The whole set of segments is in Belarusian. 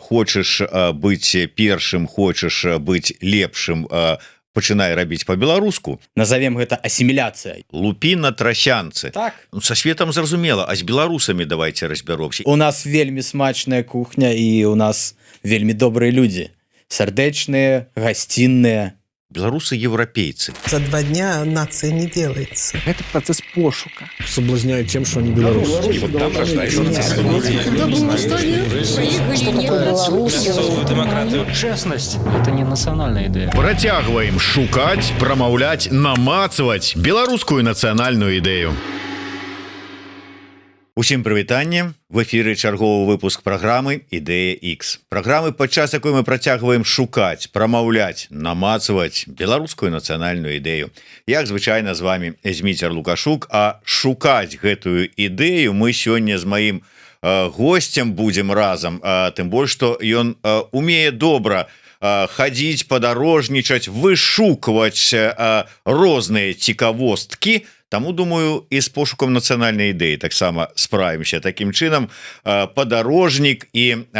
хочаш быць першым, хочаш быць лепшым, пачынай рабіць по-беларуску. Назовем гэта асіміляцыя. Лупі на трасянцы. Так. Са светам зразумела, а з беларусамі давайте разбяромся. У нас вельмі смачная кухня і у нас вельмі добрыя людзі. Сардэчныя, гасцінныя. Белорусы европейцы. За 2 дня нация не делается. Это процесс пошука. Соблазняют тем, что они белорусы. И вот там рождается демократию. Честность – это не национальная идея. Працягваем шукаць, прамаўляць, намацваць беларускую нацыянальную ідэю. Усім прывітанне. В эфіры чарговы выпуск праграмы «Ідэя X». Праграмы, падчас якой мы працягваем шукаць, прамаўляць, намацваць беларускую нацыянальную ідэю. Як звычайна з вами Зміцер Лукашук, а шукаць гэтую ідэю мы сёння з маім госцем будзем разам, тым больш, што ён умее добра хадзіць, падарожнічаць, вышукваць розныя цікавосткі. Таму, думаю, і з пошукам нацыянальнай ідэі таксама справімся такім чынам. Падарожнік і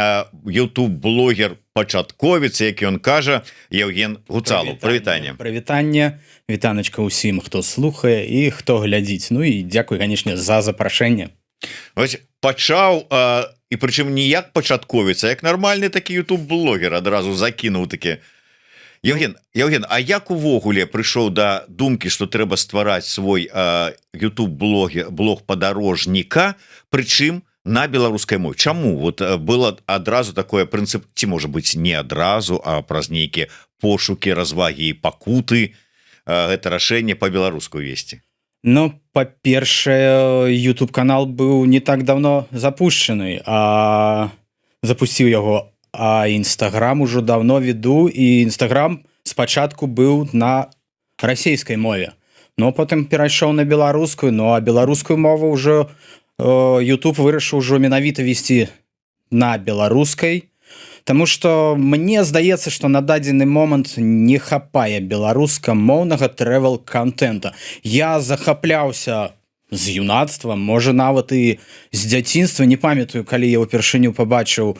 YouTube-блогер пачатковец, як ён кажа, Евген Гуцалов. Прывітанне. Прывітанне. Вітаначка ўсім, хто слухае і хто глядзіць. Ну і дзякуй, канечне, за запрашэнне. Вось пачаў, і прычым не як пачатковец, а як нармальны такі YouTube-блогер адразу закінуў такі. Евген, а як увогуле прыйшоў да думкі, што трэба ствараць свой YouTube-блог падарожніка, прычым на беларускай мове? Чаму? Вот было адразу такое прынцып, ці можа быць не адразу, а праз нейкія пошукі, развагі і пакуты гэта рашэнне па-беларуску весці? Ну, па-першае, YouTube-канал быў не так давно запушчаны, а запусціў яго. А Інстаграм ужо давно веду, і Інстаграм спачатку быў на расійскай мове. Но потым перайшоў на беларускую, ну а беларускую мову ўжо YouTube вырашыў ўжо менавіта весці на беларускай, таму што мне здаецца, што на дадзены момант не хапае беларускамоўнага трэвел-кантэнта. Я захапляўся з юнацтва, можа нават і з дзяцінства, не памятаю, калі я ўпершыню пабачыў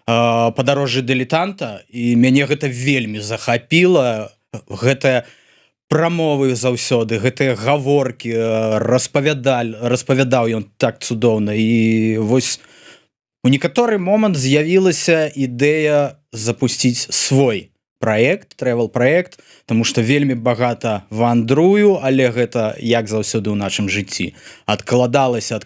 падарожжа дылетанта, і мяне гэта вельмі захапіла, гэтыя прамовы заўсёды, гэтыя гаворкі, распавядаў ён так цудоўна. І вось у некаторы момант з'явілася ідэя запусціць свой праект, трэвел-праект, таму што вельмі багата вандрую, але гэта, як заўсёды ў нашым жыцці, адкладалася.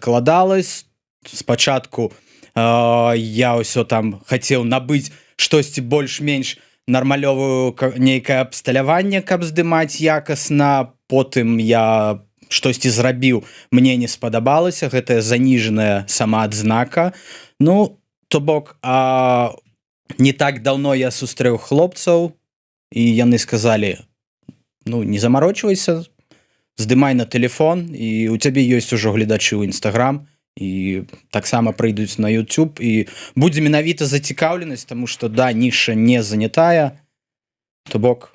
Спачатку я ўсё там хацеў набыць штосьці больш-менш нармалёвую нейкае абсталяванне, каб здымаць якасна. Потым я штосьці зрабіў, мне не спадабалася, гэтая заніжаная самаадзнака. Ну, то бок, не так даўно я сустрэў хлопцаў, і яны сказалі: ну, не замарочвайся, здымай на телефон, і у цябе ёсць ужо гледачы ў Інстаграм, і таксама прыйдуць на YouTube, і будзе менавіта зацікаўленасць, таму што, да, ніша не занятая, то бок,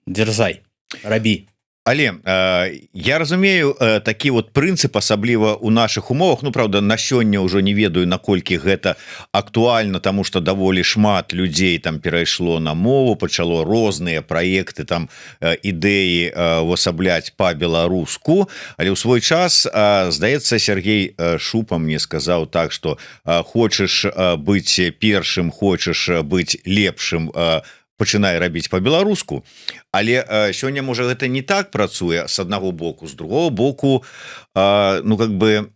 дзярзай, рабі. Але я разумею такі вот прынцып, асабліва ў нашых умовах. Ну, правда, на сёння ўжо не ведаю, наколькі гэта актуальна, таму што даволі шмат людзей там перайшло на мову, пачало розныя праекты, там ідэі ўвасабляць па-беларуску. Але ў свой час, здаецца, Сергей Шупа мне сказаў так, што хочаш быць першым, хочаш быць лепшым, пачынай рабіць по-беларуску. Але сёння, можа, гэта не так працуе з аднаго боку, з другого боку, ну, как бы,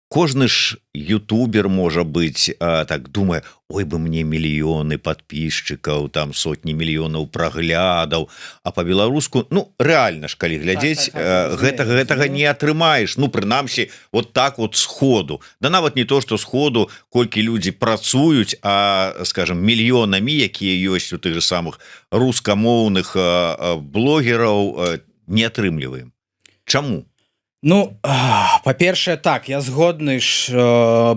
кожны ж ютубер, можа быць, так думае: ой, бы мне мільёны падпісчыкаў, там сотні мільёнаў праглядаў, а по-беларуску, ну, рэальна ж, калі глядзець, гэтага не атрымаеш, ну, прынамсі, вот так вот сходу. Да нават не то, што сходу, колькі людзі працуюць, а, скажем, мільёнамі, якія ёсць у тых же самых рускамоўных блогераў, не атрымліваем. Чаму? Ну, па-першае, так, я згодны ж,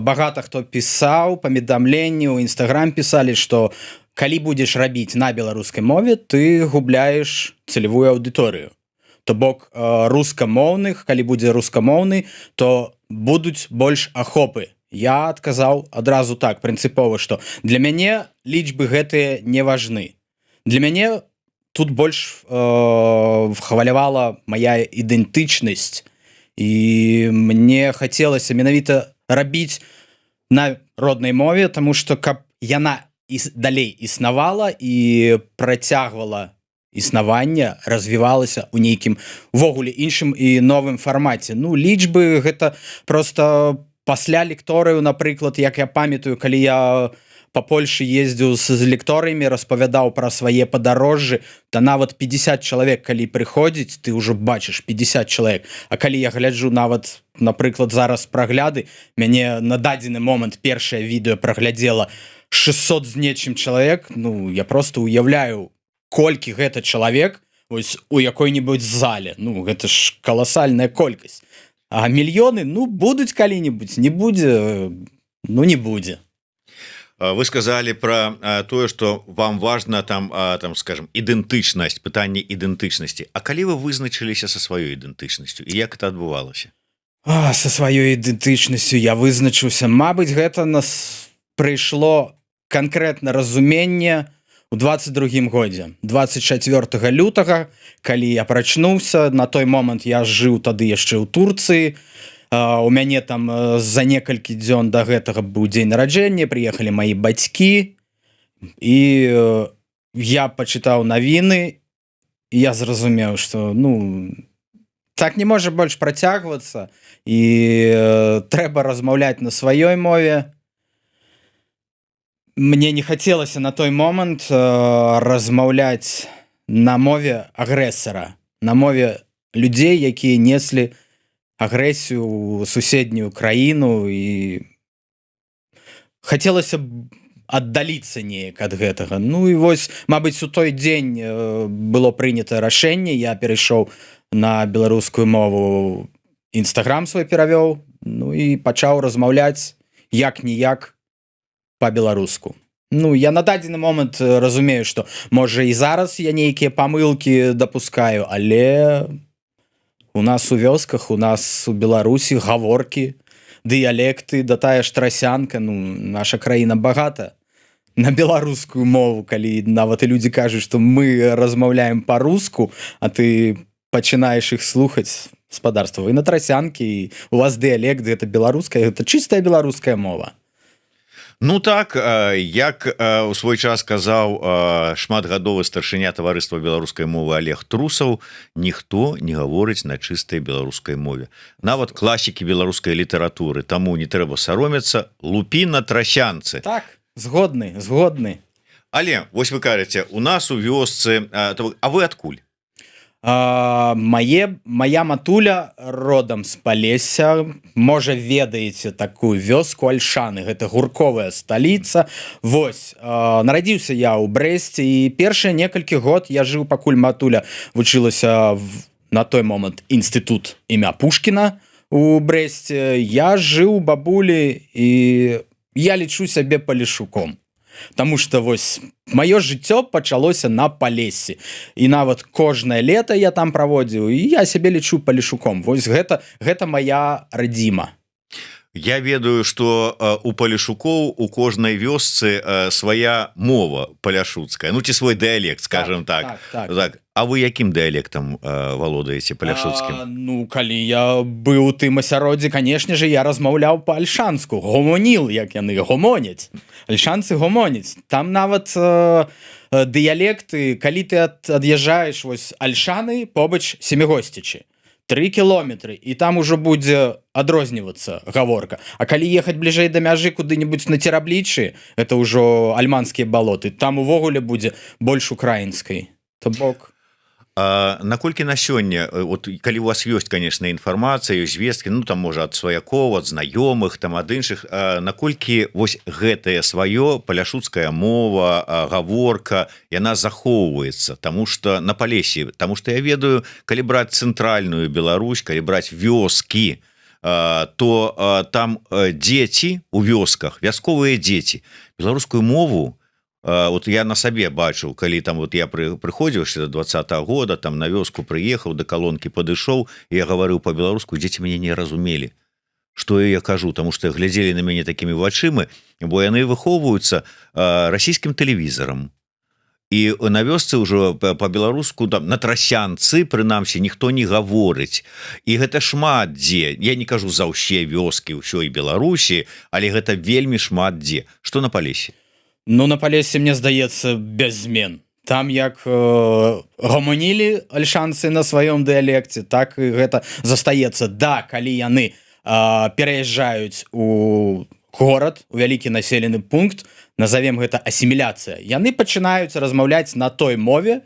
багата хто пісаў паведамленні ў Інстаграм, пісалі, што калі будзеш рабіць на беларускай мове, ты губляеш цэлевую аўдыторыю. То бок рускамоўных, калі будзе рускамоўны, то будуць больш ахопы я адказаў адразу так прынцыпова, што для мяне лічбы гэтыя не важны. Для мяне тут больш хвалявала моя ідэнтычнасць, і мне хацелася менавіта рабіць на роднай мове, таму што каб яна далей існавала і працягвала існаванне, развівалася ў нейкім увогуле іншым і новым фармаце. Ну, лічбы гэта просто пасля лекторыю, напрыклад, як я памятаю, калі я па Польшы ездзіў з лекторыямі, распавядаў пра свае падарожжы, то нават 50 чалавек, калі прыходзіць, ты ўжо бачыш 50 чалавек. А калі я гляджу нават, напрыклад, зараз прагляды, мяне на дадзены момант першае відэо праглядзела 600 з нечым чалавек, ну, я просто уяўляю, колькі гэта чалавек вось у якой-небудзь зале. Ну, гэта ж каласальная колькасць. А мільёны, ну, будуць калі-небудзь, не будзе, ну, не будзе. Вы сказали про тое, что вам важно там скажем, ідэнтычнасць, пытанне ідэнтычнасці. А калі вы вызначыліся со сваёй ідэнтычнасцю і як это адбывалася? Со сваёй ідэнтычнасцю я вызначыўся. Мабыць, гэта нас прыйшло канкрэтна разуменне у 22-м годзе. 24 лютага, калі я прачнуўся, на той момант я жыў тады яшчэ ў Турцыі. У мяне там за некалькі дзён да гэтага быў дзень нараджэння, прыехалі маі бацькі, і я пачытаў навіны, і я зразумеў, што ну так не можа больш працягвацца, і трэба размаўляць на сваёй мове. Мне не хацелася на той момант размаўляць на мове агрэсара, на мове людзей, якія неслі агрэсію ў суседнюю краіну, і хацелася б аддаліцца неяк ад гэтага. Ну і вось, мабыць, у той дзень было прынята рашэнне, я перайшоў на беларускую мову, Інстаграм свой перавёў, ну і пачаў размаўляць як-ніяк па-беларуску. Ну, я на дадзены момант разумею, што можа і зараз я нейкія памылкі дапускаю, але у нас у вёсках, у нас у Беларусі гаворкі, дыялекты, да тая ж трасянка, ну, наша краіна багата на беларускую мову, калі нават і людзі кажуць, што мы размаўляем па-руску, а ты пачынаеш іх слухаць, спадарства, вы на трасянкі, і у вас дыялект, гэта беларуская, гэта чыстая беларуская мова. Ну так, як у свой час казаў шматгадовы старшыня таварыства беларускай мовы Олег Трусаў, ніхто не гаворыць на чыстай беларускай мове. Нават класікі беларускай літаратуры, таму не трэба саромецца, лупі на трасянцы. Так, згодны. Але, вось вы кажаце, у нас у вёсцы, а вы адкуль? Моя матуля родам з Палесся, можа ведаеце такую вёску Альшаны, гэта гурковая сталіца. Вось, нарадзіўся я ў Брэсце, і першыя некалькі год я жыў, пакуль матуля вучылася на той момант інстытут імя Пушкіна у Брэсце, я жыў у бабулі, і я лічу сябе палешуком. Таму што вось маё жыццё пачалося на Палессі, і нават кожнае лета я там праводзіў, і я сябе лічу палешуком. Вось гэта моя радзіма. Я ведаю, што у палешукоў у кожнай вёсцы свая мова паляшуцкая, ну ці свой дыялект, скажем так. А вы якім дыялектам валодаеце паляшуцкім? Ну, калі я быў у тым асяроддзі, канешне же, я размаўляў па-альшанску, гомоніл, як яны гомоняць. Альшанцы гомоняць. Там нават дыялекты, калі ты ад'язджаеш вось Альшаны, побач Семігосцічы. 3 кілометры, і там ужо будзе адрознівацца гаворка. А калі ехаць бліжэй да мяжы куды-небудзь на Цераблічы, это ўжо альманскія балоты, там увогуле будзе больш украінскай. То бок... Наколькі на сёння, вот, калі у вас ёсць, конечно, інфармацыя, ёсць звесткі, ну там можа ад сваякоў, ад знаёмых, там ад іншых, наколькі вось гэтае сваё паляшуцкая мова, гаворка, яна захоўваецца, таму што на Палессі, таму што я ведаю, калі браць цэнтральную Беларусь, калі браць вёскі, то там дзеці у вёсках, вясковыя дзеці, беларускую мову, вот я на сабе бачыў, калі там вот я прыходзіў ще до 20-го года, там на вёску прыехаў, да калонкі падышоў, і я гаварыў па-беларуску, дзеці мяне не разумелі. что я кажу, тому что глядзелі на мяне такімі вачымі, бо яны выхоўваюцца расійскім тэлевізарам. І на вёсцы ўжо по-беларуску там на трасянцы прынамсі ніхто не гаворыць, і гэта шмат дзе, я не кажу за ўсе вёскі ўсёй Беларусі, але гэта вельмі шмат дзе. Што на Палесе? Ну на Палесе, мне здаецца, без змен. Там як гаманілі альшанцы на сваём дыялекце, так і гэта застаецца. Да, калі яны пераязджаюць у горад, у вялікі населены пункт, назовем гэта асіміляцыя, яны пачынаюць размаўляць на той мове,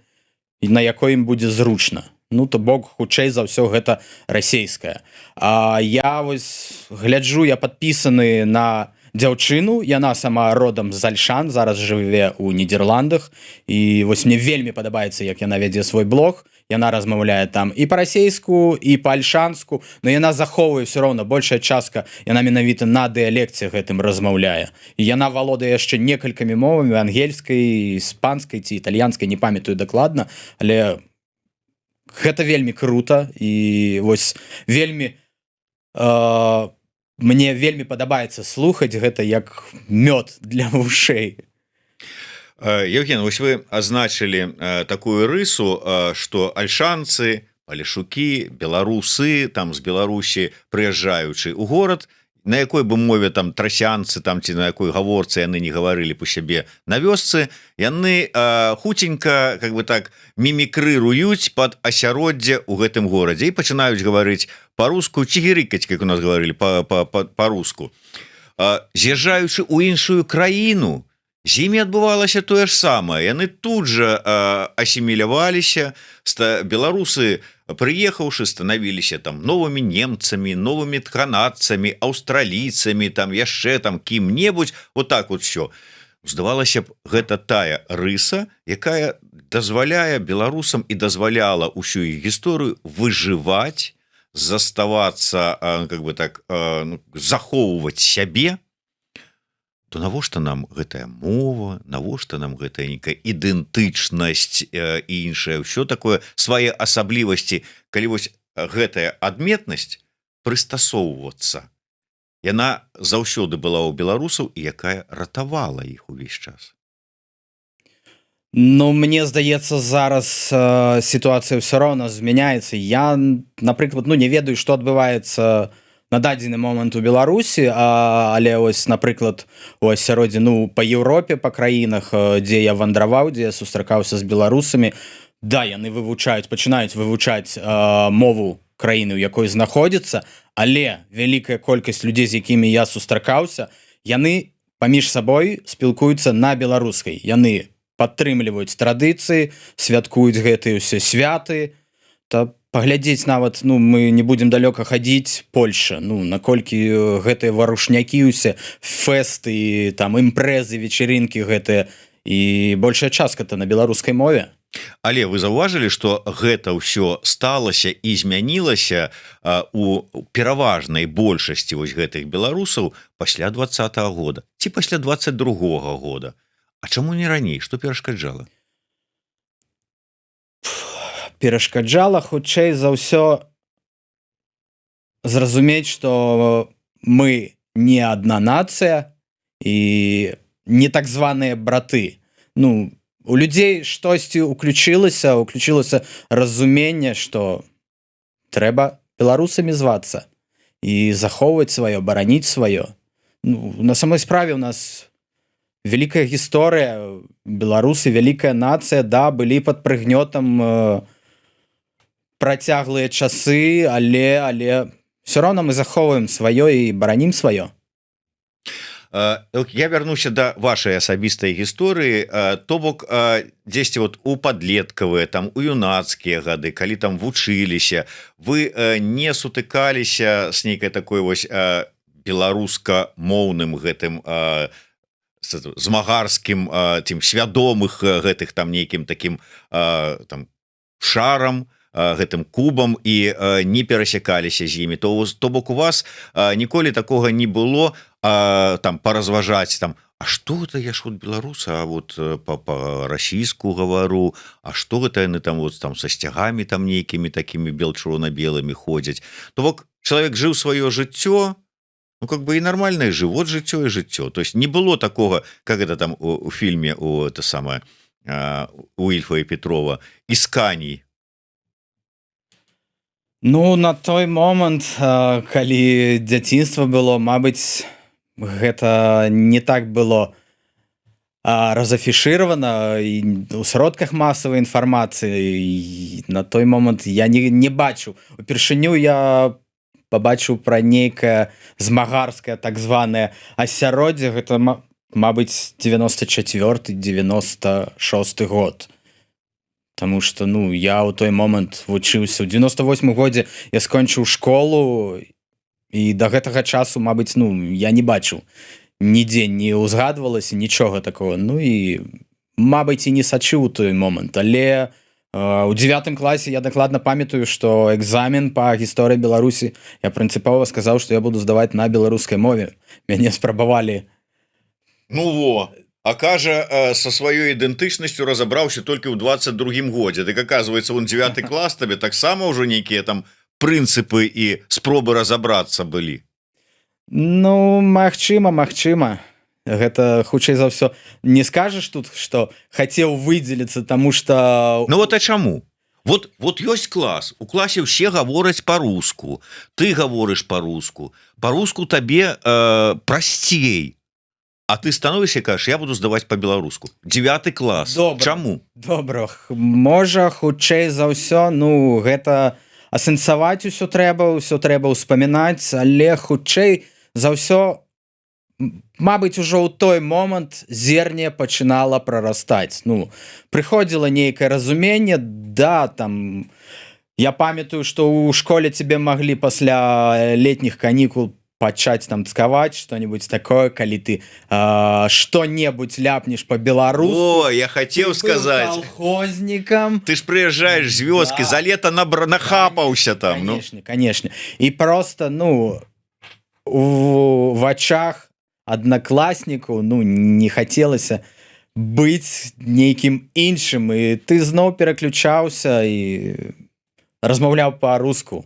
на якой ім будзе зручна. Ну то бок хутчэй за ўсё гэта расейская. Я вось гляджу, я падпісаны на дзяўчыну, яна сама родам з Альшан, зараз жыве ў Нідерландах, і вось мне вельмі падабаецца, як яна вядзе свой блог, яна размаўляе там і па-расейску, і па-альшанску, но яна захоўвае ўсё роўна, большая частка, яна менавіта на дыялекце гэтым размаўляе. І яна валодае яшчэ некалькімі мовамі, ангельскай, іспанскай ці італьянскай, не памятаю дакладна, але гэта вельмі крута, і вось вельмі мне вельмі падабаецца слухаць гэта як мёд для вушэй. Евген, вось вы азначылі такую рысу, што альшанцы, палешукі, беларусы там з Беларусі прыязджаючы ў горад, на якой бы мове там трасянцы там ці на якой гаворцы яны не гаварылі па сябе на вёсцы, яны хуценька как бы так мімікрыруюць пад асяроддзе ў гэтым горадзе і пачынаюць гаварыць па-руску, чигирыкаць, як у нас гаварылі па-руску. З'язджаючы ў іншую краіну, з імі адбывалася тое ж самае. Яны тут жа асіміляваліся, беларусы, прыехаўшы, станавіліся там новымі немцамі, новымі канадцамі, аўстралійцамі, там яшчэ там кім-небудзь, вот так вот все. Здавалася б, гэта тая рыса, якая дазваляе беларусам і дазваляла ўсю іх гісторыю выжываць, заставацца, как бы так, захоўваць сябе. То навошта нам гэтая мова, навошта нам гэтая нейкая ідэнтычнасць і іншае, ўсё такое, свае асаблівасці, калі вось гэтая адметнасць прыстасоўвацца. Яна заўсёды была ў беларусаў і якая ратавала іх увесь час. Ну, мне здаецца, зараз сітуацыя ўсё роўна змяняецца. Я, напрыклад, не ведаю, што адбываецца на дадзены момант у Беларусі, але ось, напрыклад, у асяроддзі, па Еўропе, па краінах, дзе я вандраваў, дзе я сустракаўся з беларусамі, да, яны пачынаюць вывучаць мову краіны, у якой знаходзіцца, але вялікая колькасць людзей, з якімі я сустракаўся, яны паміж сабой спілкуюцца на беларускай. Яны падтрымліваюць традыцыі, святкуюць гэтыя ўсе святы, паглядзець нават, мы не будзем далёка хадзіць, Польша, наколькі гэтыя варушнякі ўсе, фэсты, там імпрэзы, вечерынкі гэтыя, і большая частка-то на беларускай мове. Але вы заўважылі, што гэта ўсё сталася і змянілася у пераважнай большасці вось гэтых беларусаў пасля 20-го года ці пасля 22-го года. А чаму не раней? Што перашкаджала? Перашкаджала, хутчэй за ўсё, зразумець, што мы не адна нацыя і не так званыя браты. У людзей штосьці ўключылася разуменне, што трэба беларусамі звацца і захоўваць сваё, бараніць сваё. На самой справе у нас вялікая гісторыя, беларусы, вялікая нацыя, да, былі пад прыгнётам працяглыя часы, але все роўна мы захоўваем сваё і баранім сваё. Я вярнуся да вашай асабістай гісторыі, то бок дзесьці вот у падлеткавыя, там у юнацкія гады, калі там вучыліся, вы не сутыкаліся з нейкай такой вось беларускамоўным гэтым змагарскім, тым свядомых гэтых там нейкім такім там шарам, гэтым кубам і не перасякаліся з імі, то бок у вас ніколі такога не было там паразважаць там, а што гэта я ж беларусы, а вот па-расійску гавару, а што гэта яны там вот там са сцягамі там нейкімі такімі белчырвона-белымі ходзяць. То бок чалавек жыў сваё жыццё, Ну как бы и нормальное живот жыццё и жыццё, то есть не было такого, как это там у фильме у это самое у Ильфа и Петрова исканий. Ну на той момант калі дзяцінства было мабыць гэта не так было разафішыравана і у сродках масавай інфармацыі на той момант я не бачу упершыню я побачыў пра нейкае змагарскае так званае асяроддзе гэта мабыць 94-96 год. Таму што ну я ў той момант вучыўся ў 98 годзе я скончыў школу і да гэтага часу мабыць ну я не бачыў нідзе не ўзгадвалася нічога такого. Ну і мабыць і не сачыў у той момант, але у 9 класе я дакладна памятаю, што экзамен па гісторыі Беларусі я прынцыпова сказаў, што я буду здаваць на беларускай мове. Мяне спрабавалі. Ну во, а кажа со сваёй ідэнтычнасцю разабраўся толькі ў 22 годзе. Дык оказывается он 9 клас табе таксама ўжо нейкія там прынцыпы і спробы разабрацца былі. Ну магчыма. Гэта хутчэй за ўсё не скажаш тут, што хацеў выдзеліцца, таму што... Ну вот а чаму? Вот ёсць клас, у класе ўсе гавораць па-руску, ты гаворыш па-руску, па-руску табе прасцей, а ты становішся, кажаш, я буду здаваць па-беларуску. 9 клас. Добра. Чаму? Добра, можа, хутчэй за ўсё, ну, гэта асэнсаваць усё трэба ўспамінаць, але хутчэй за ўсё мабыць ужо ў той момант зерне пачынала прарастаць. Ну прыходзіла нейкае разуменне, да, там я памятаю, што ў школе тебе маглі пасля летніх канікул пачаць там цкаваць што-нибудь такое, калі ты што-небудзь ляпнеш па-беларуску. О, я хацеў сказаць колхознікам. Ты ж прыязджаеш з вёскі, да. За лета нахапаўся там. Канешне. І проста ну у вачах аднакласнікаў ну не хацелася быць нейкім іншым, і ты зноў пераключаўся і размаўляў па-руску.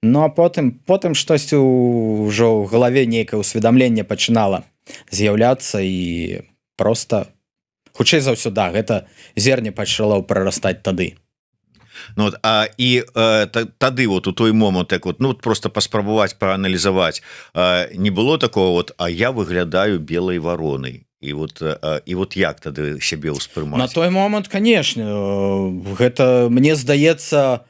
Ну а потым штосьці ўжо ў галаве нейкае ўсведамленне пачынала з'яўляцца і проста хутчэй за ўсё да, гэта зерне пачало прарастаць тады. Ну, тады вот у той момант так вот, ну просто паспрабаваць прааналізаваць не было такого вот, а я выглядаю белай варонай і вот як тады сябе ўспрымаць? На той момант, канешне, гэта мне здаецца,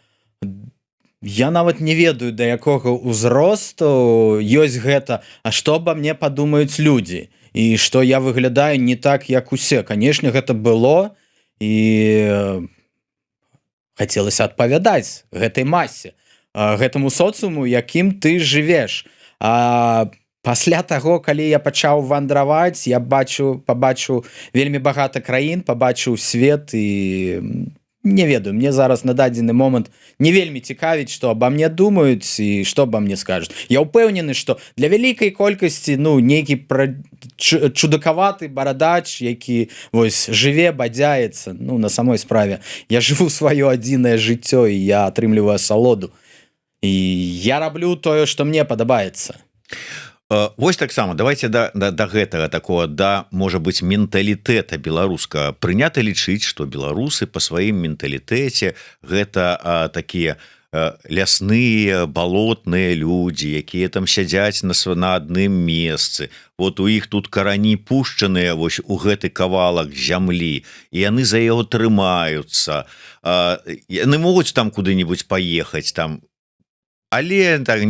я нават не ведаю да якога ўзросту ёсць гэта, а што аба мне падумаюць людзі і што я выглядаю не так як усе. Канешне, гэта было і хацелася адпавядаць гэтай масе, гэтаму соцыуму, якім ты жывеш. А пасля таго, калі я пачаў вандраваць, я пабачыў вельмі багата краін, пабачыў свет і не ведаю, мне зараз на дадзены момант не вельмі цікавіць, што аба мне думаюць і што аба мне скажуць. Я ўпэўнены, што для вялікай колькасці ну нейкі чудакаваты барадач, які вось жыве, бадзяецца, ну на самой справе я жыву сваё адзінае жыццё і я атрымліваю асалоду і я раблю тое, што мне падабаецца. Вось таксама давайте да гэтага такого да можа быть менталітэта беларуска прынята лічыць, што беларусы па сваім менталітэце гэта такія лясныя балотныя людзі, якія там сядзяць на адным месцы, вот у іх тут карані пушчаныя вось у гэты кавалак зямлі і яны за яго трымаюцца, яны могуць там куды-нибудь паехаць там, але так,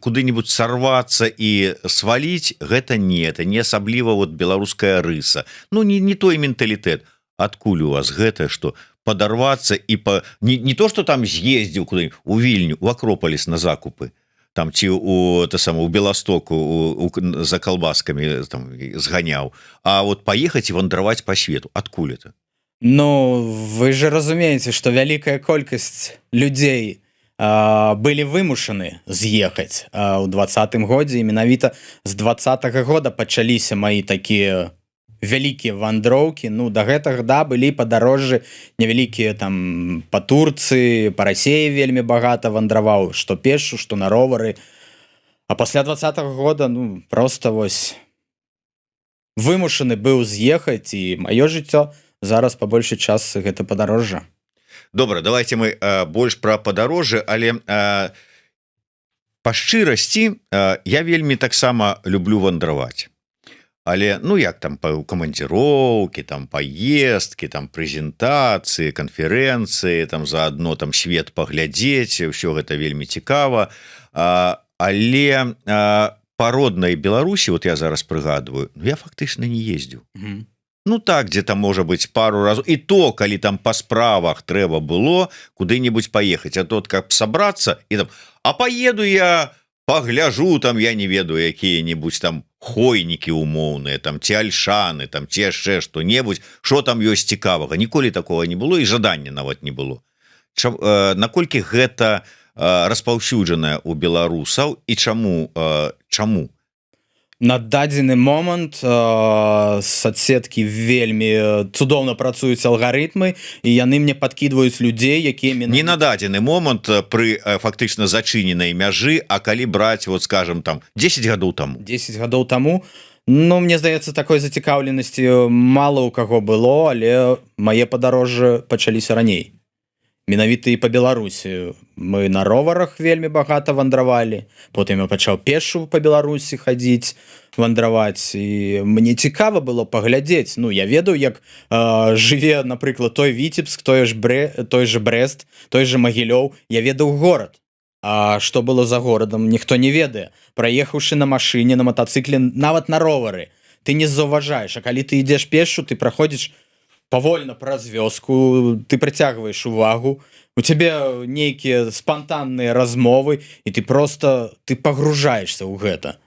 куды-нибудь сорвацца і сваліць гэта не асабліва вот беларуская рыса. Ну не той менталітэт. Адкуль у вас гэта, што падарвацца і не то, што там з'ездзіў куды у Вільню, у Акропаліс на закупы там ці у Беластоку за калбаскамі там зганяў, а вот паехаць і вандраваць па свету. Адкуль это? Ну вы же разумееце, што вялікая колькасць людзей былі вымушаны з'ехаць у 20-м годзе, і менавіта з 20-го года пачаліся мои такія вялікія вандроўкі. Ну да гэтага да былі падарожжы невялікія там па Турцыі, па Расіі вельмі багата вандраваў, што пешшу, што на ровары, А пасля 20-го года ну просто вось вымушаны быў з'ехаць, і маё жыццё зараз па большай частцы гэта падарожжа. Добра, давайте мы больш пра падарожжы, але па шчырасці я вельмі таксама люблю вандраваць. Але ну як там па камандзіроўкі, там паездкі, там прэзентацыі, канферэнцыі, там заадно там свет паглядзець, ўсё гэта вельмі цікава. Але па роднай Беларусі, вот я зараз прыгадваю, я фактычна не ездзіў. Ну так, дзе там можа быць пару разоў, і то калі там па справах трэба было куды-небудзь паехаць, а тут каб сабрацца і там а паеду я пагляжу там, я не ведаю, якія-небудзь там хойнікі умоўныя, там ці альшаны, там ці яшчэ што-небудзь, што там ёсць цікавага, ніколі такога не было і жадання нават не было. Наколькі гэта распаўсюджанае ў беларусаў і чаму? На дадзены момант соцсеткі вельмі цудоўна працуюць алгарытмы, і яны мне падкідваюць людзей, якія не на дадзены момант пры фактычна зачыненай мяжы, а калі браць, вот скажем там 10 гадоў таму. 10 гадоў таму, ну мне здаецца, такой зацікаўленасці мала ў каго было, але мае падарожжы пачаліся раней. Менавіта і па Беларусі. Мы на роварах вельмі багата вандравалі, потым я пачаў пешу па Беларусі хадзіць, вандраваць, і мне цікава было паглядзець. Ну, я ведаю, як жыве, напрыклад, той Віцебск, той же Брэст, той же Магілёў. Я ведаў горад. А што было за горадам, ніхто не ведае. Праехаўшы на машыне, на матацыкле, нават на ровары, ты не заўважаеш. А калі ты ідзеш пешу, ты праходзіш павольна праз вёску, ты прыцягваеш увагу, у цябе нейкія спантанныя размовы, і ты пагружаешься ў гэта.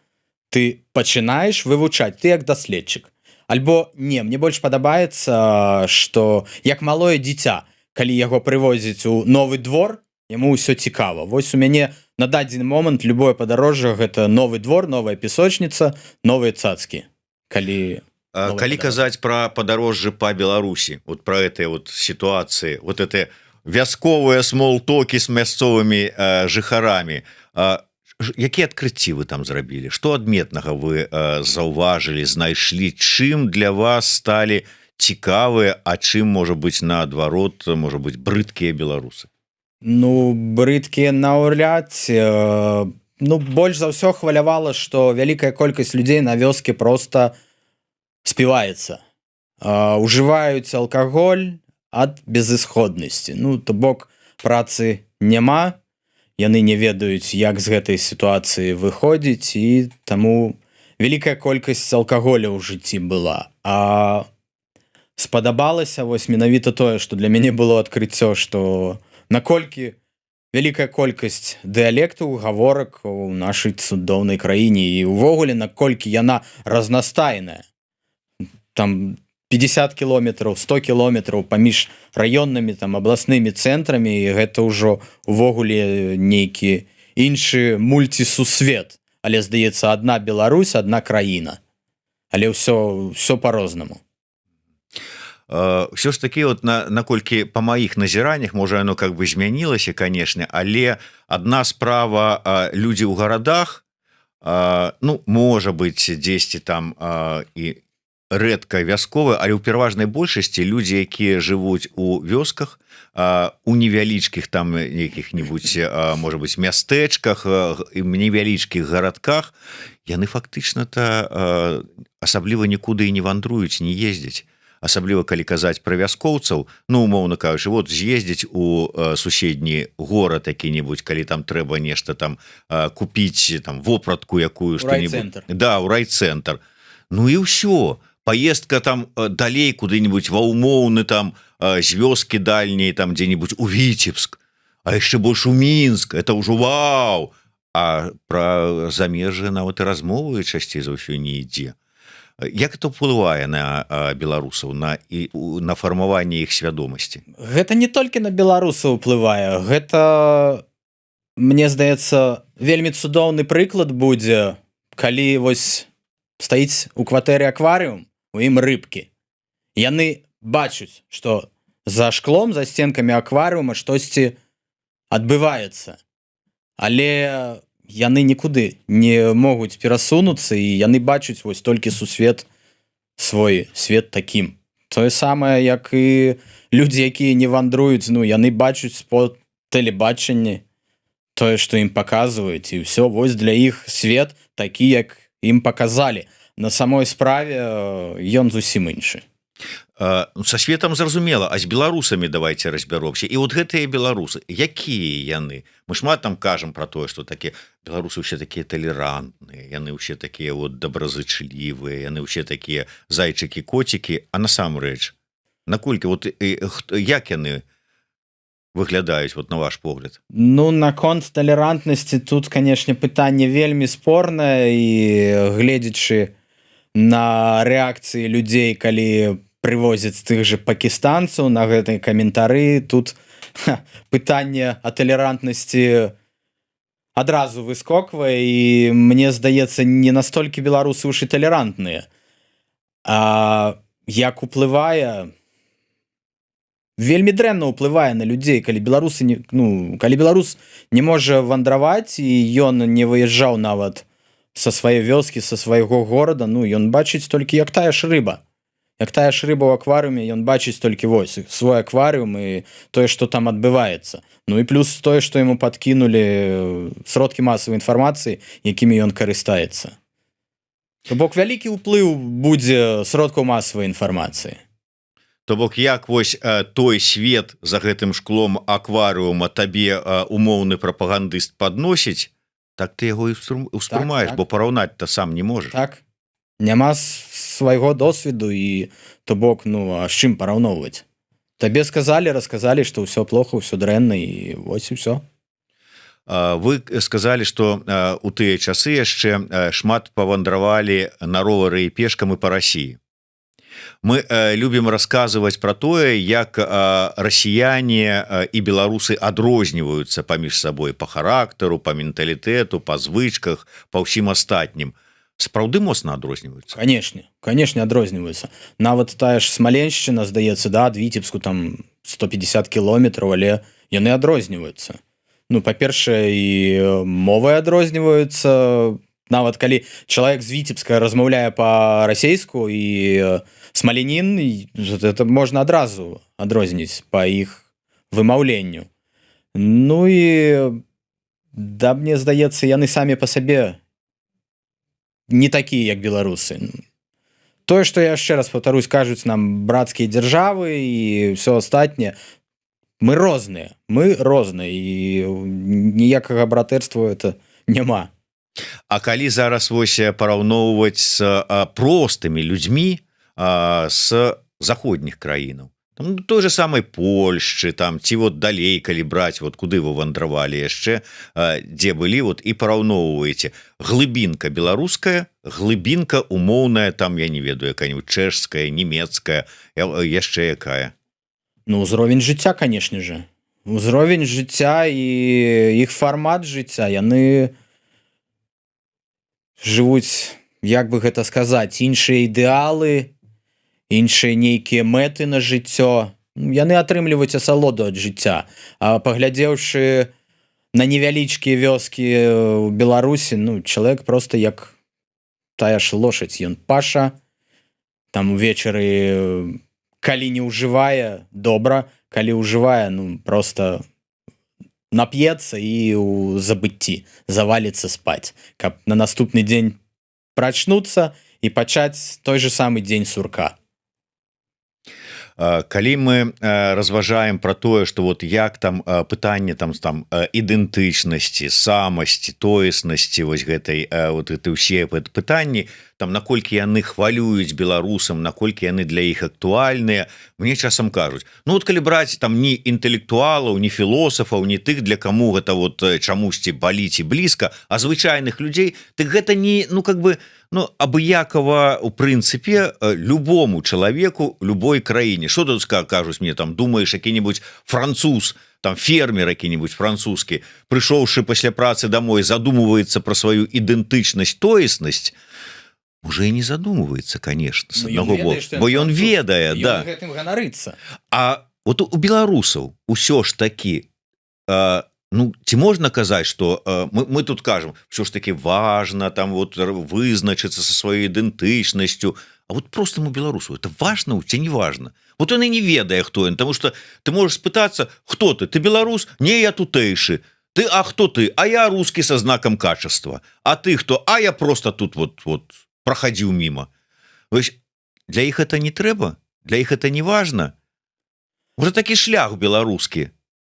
Ты пачынаеш вывучаць, ты як даследчык. Альбо не, мне больш падабаецца, што як малое дзіця, калі яго прывозяць у новы двор, яму ўсё цікава. Вось у мяне на дадзены момант любое падарожжа гэта новы двор, новая песочніца, новыя цацкі. Калі казаць пра падарожжы па Беларусі, вот пра гэтыя вот сітуацыі, вот это вясковыя смолтокі з мясцовымі жыхарамі, якія адкрыцці вы там зрабілі? Што адметнага вы заўважылі, знайшлі, чым для вас сталі цікавыя, а чым, можа быць, наадварот, можа быць, брыдкія беларусы? Ну, брыдкія наўряд. Ну, больш за ўсё хвалявала, што вялікая колькасць людзей на вёске проста співаецца. Ужываюць алкаголь ад безысходнасці. Ну, то бок працы няма, яны не ведаюць, як з гэтай сітуацыі выходзіць, і таму вялікая колькасць алкаголя ў жыцці была. А спадабалася вось менавіта тое, што для мяне было адкрыццё, што наколькі вялікая колькасць дыялектаў, гаворак у нашай цудоўнай краіне, і ўвогуле наколькі яна разнастайная. Там 50 кілометраў, 100 кілометраў паміж раённымі, там, абласнымі цэнтрамі, і гэта ўжо увогуле нейкі іншы мульцісусвет. Але, здаецца, адна Беларусь, адна краіна. Але ўсё па-рознаму. Ўсё ж такі, вот наколькі па маіх назіраннях, можа, яно как бы змянілася, канешне, але адна справа людзі ў гарадах, ну, можа быць, дзесьці там і рэдка вясковыя, але ў пераважнай большасці людзі, якія жывуць у вёсках, у невялічкіх там якіх-небудзь, можа быць, мястэчках, невялічкіх гарадках, яны фактычна-то асабліва нікуды і не вандруюць, не ездзяць. Асабліва калі казаць пра вяскоўцаў, ну, умоўна кажучы, вот з'ездзіць у суседні горад які-небудзь, калі там трэба нешта там купіць, там вопратку якую што-небудзь. Да, ў райцэнтр. Ну і ўсё. Поездка там далей куды-нибудь ва ўмоўны там з вёскі дальняй, там дзе-нибудь у Віцебск, а яшчэ больш у Мінск, это ўжо вау. А пра замежжа нават і размовы часцей за ўсё не ідзе. Як это ўплывае на беларусаў, на фармаванне іх свядомасці? Гэта не толькі на беларусаў уплывае, гэта, мне здаецца, вельмі цудоўны прыклад будзе, калі вось стаіць у кватэры акварыум, у ім рыбкі. Яны бачуць, што за шклом, за сценкамі акварыума штосьці адбываецца. Але яны нікуды не могуць перасунуцца і яны бачаць вось толькі сусвет свой свет такім. Тое самае, як і людзі, якія не вандруюць, ну яны бачаць по тэлебачанні тое, што ім паказваюць, і ўсё, вось для іх свет такі, як ім паказалі. На самой справе ён зусім іншы. Са светам зразумела, а з беларусамі давайте разбяромся. І вот гэтыя беларусы, якія яны? Мы шмат там кажам про тое, што такія беларусы ўсе такія талерантныя, яны ўсе такія вот добразычлівыя, яны ўсе такія зайчыкі-коцікі, а насамрэч наколькі вот як яны выглядаюць вот на ваш погляд? Ну, наконт талерантнасці тут, канешне, пытанне вельмі спорнае, і гледзячы на рэакцыі людзей, калі прывозяць тых же пакістанцаў на гэтыя каментары, тут пытанне о талерантнасці адразу выскоквае, і мне здаецца, не настолькі беларусы уж і талерантныя. А як уплывае, вельмі дрэнна ўплывае на людзей, калі беларусы калі беларус не можа вандраваць, і ён не выязджаў нават са сваёй вёскі, са свайго горада, ну ён бачыць толькі як тая ж рыба. Як тая ж рыба ў акварыуме, ён бачыць толькі вось свой акварыум і тое, што там адбываецца. Ну і плюс тое, што яму падкінулі сродкі масавай інфармацыі, якімі ён карыстаецца. То бок вялікі ўплыў будзе сродкаў масавай інфармацыі. То бок як вось той свет за гэтым шклом акварыума табе умоўны прапагандыст падносіць, так ты яго і ўспрымаеш, бо параўнаць-то сам не можаш. Так. Няма свайго досведу, і то бок, ну, а з чым параўноўваць? Табе сказалі, расказалі, што ўсё плохо, ўсё дрэнна, і вось і ўсё. Вы сказалі, што у тыя часы яшчэ шмат павандравалі на ровары і пешкам і па Расіі. Мы любім расказваць пра тое, як расіяне і беларусы адрозніваюцца паміж сабой па характару, па менталітэту, па звычках, па ўсім астатнім. Сапраўды моцна адрозніваюцца? Канешне, адрозніваюцца. Нават тая ж Смаленшчына, здаецца, да, ад Віцебску там 150 кіламетраў, але яны адрозніваюцца. Ну, па-першае, і мовы адрозніваюцца. Нават калі чалавек з Віцебска размаўляе па-расейску і смалянін, это можна адразу адрозніць па іх вымаўленню. Ну і да, мне здаецца, яны самі па сабе не такія, як беларусы. Тое, што я яшчэ раз паўтарусь, кажуць нам брацкія дзяржавы і ўсё астатняе, мы розныя, і ніякага братэрства это няма. А калі зараз вось параўноўваць з простымі людзьмі з заходніх краінаў, там той же самай Польшчы, там ці вот далей, калі браць, вот куды вы вандравалі яшчэ, дзе былі, вот і параўноўваеце глыбінка беларуская, глыбінка умоўная, там я не ведаю, якая-нибудь чэшская, нямецкая, яшчэ якая? Ну, ўзровень жыцця, канешне же. Ўзровень жыцця і іх фармат жыцця, яны жывуць, як бы гэта сказаць, іншыя ідэалы, іншыя нейкія мэты на жыццё. Яны атрымліваюць асалоду ад жыцця. А паглядзеўшы на невялічкія вёскі ў Беларусі, ну, чалавек проста як тая ж лошадь, ён паша, там увечары, калі не ўжывае, добра, калі ўжывае, ну, проста нап'ецца і ў забыцці заваліцца спаць, каб на наступны дзень прачнуцца і пачаць той же самы дзень сурка. Калі мы разважаем пра тое, што вот як там пытанне там ідэнтычнасці, самасці, тоеснасці вось гэтай вот это ўсе пытанні, там наколькі яны хвалююць беларусам, наколькі яны для іх актуальныя, мне часам кажуць, ну вот калі браць там ні інтэлектуалаў, ні філосафаў, ні тых, для каму гэта вот чамусьці баліць і блізка, а звычайных людзей, так гэта не, ну как бы, ну, абыякова, у прынцыпе, любому чалавеку, любой краіне. Што тут кажуць мне, там, думаеш, які-небудзь француз, там, фермер які-небудзь французскі, прыйшоўшы пасля працы домой, задумываецца пра сваю ідэнтычнасць, тоеснасць, уже і не задумываецца, конечно, з аднаго боку, бо ён ведае, да. Ён гэтым ганарыцца. А вот у беларусаў усё ж такі Ну ці можна казаць, что мы тут кажам, все ж таки важно там вот вызначыцца со сваёй ідэнтычнасцю, а вот простому беларусу это важно ці не важно? Вот он і не ведае, хто ён, потому что ты можешь спытацца, хто ты беларус? Не, я тутэйшы. Ты, а хто ты? А я русский со знаком качества. А ты хто? А я просто тут вот проходил мимо. Для іх это не трэба? Для іх это не важно? Уже такі шлях беларускі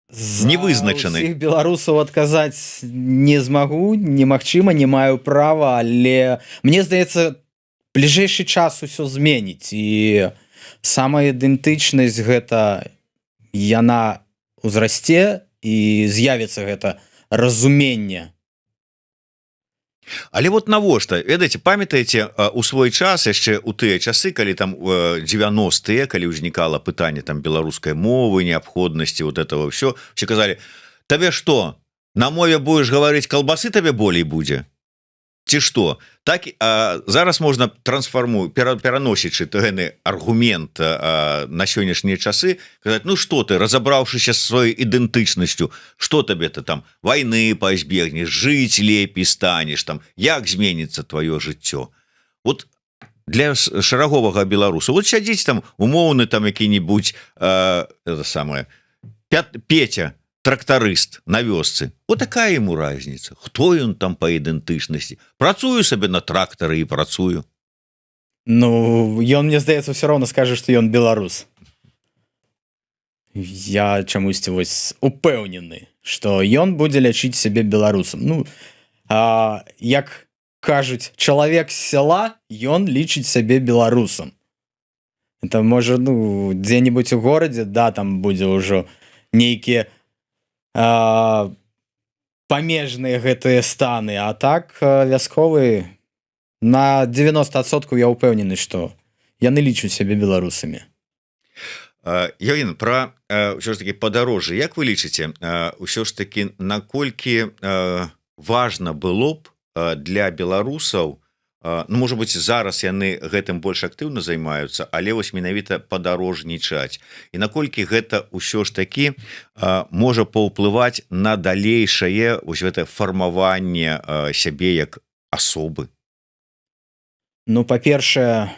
не вызначаны. Усіх беларусаў адказаць не змагу, немагчыма, не маю права, але мне здаецца, бліжэйшы час усё зменіць, і самая ідэнтычнасць гэта яна ўзрасце, і з'явіцца гэта разуменне. Але вот навошта, ведаеце, памятаеце, у свой час яшчэ у тыя часы, калі там 90-е, калі ўзнікала пытанне там беларускай мовы, неабходнасці вот этого все казалі, табе што, на мове будешь гаварыць, калбасы табе болей будзе? Ці што? Так зараз можна пераносячы гэны аргумент на сённяшнія часы, казаць, ну што ты, разабраўшыся з сваёй ідэнтычнасцю, што табе ты там вайны пазбегнеш, жыць лепей станеш, там як зменіцца тваё жыццё? Вот для шараговага беларуса, вот сядзіць там умоўны там які-небудзь это самае Петя, трактарыст на вёсцы, вот такая ему разница, хто ён там по ідэнтычнасці? Працую сабе на трактары і працую. Ну ён, мне здаецца, все роўна скажа, што ён беларус. Я чамусьці вось упэўнены, што ён будзе лячыць сябе беларусам. Ну як кажуць, чалавек з сяла, ён лічыць сябе беларусам. Это можа, ну, дзе-небудзь у горадзе, да, там будзе ўжо нейкія памежныя гэтыя станы, а так вясковы на 90% я ўпэўнены, што яны лічуць сябе беларусамі. Ягін, пра ўсё ж таки падарожжа, як вы лічыце, ўсё ж таки наколькі важна было б для беларусаў, ну, можа быць, зараз яны гэтым больш актыўна займаюцца, але вось менавіта падарожнічаць. І наколькі гэта ўсё ж такі можа паўплываць на далейшае вось гэтае фармаванне сябе як асобы? Ну, па-першае,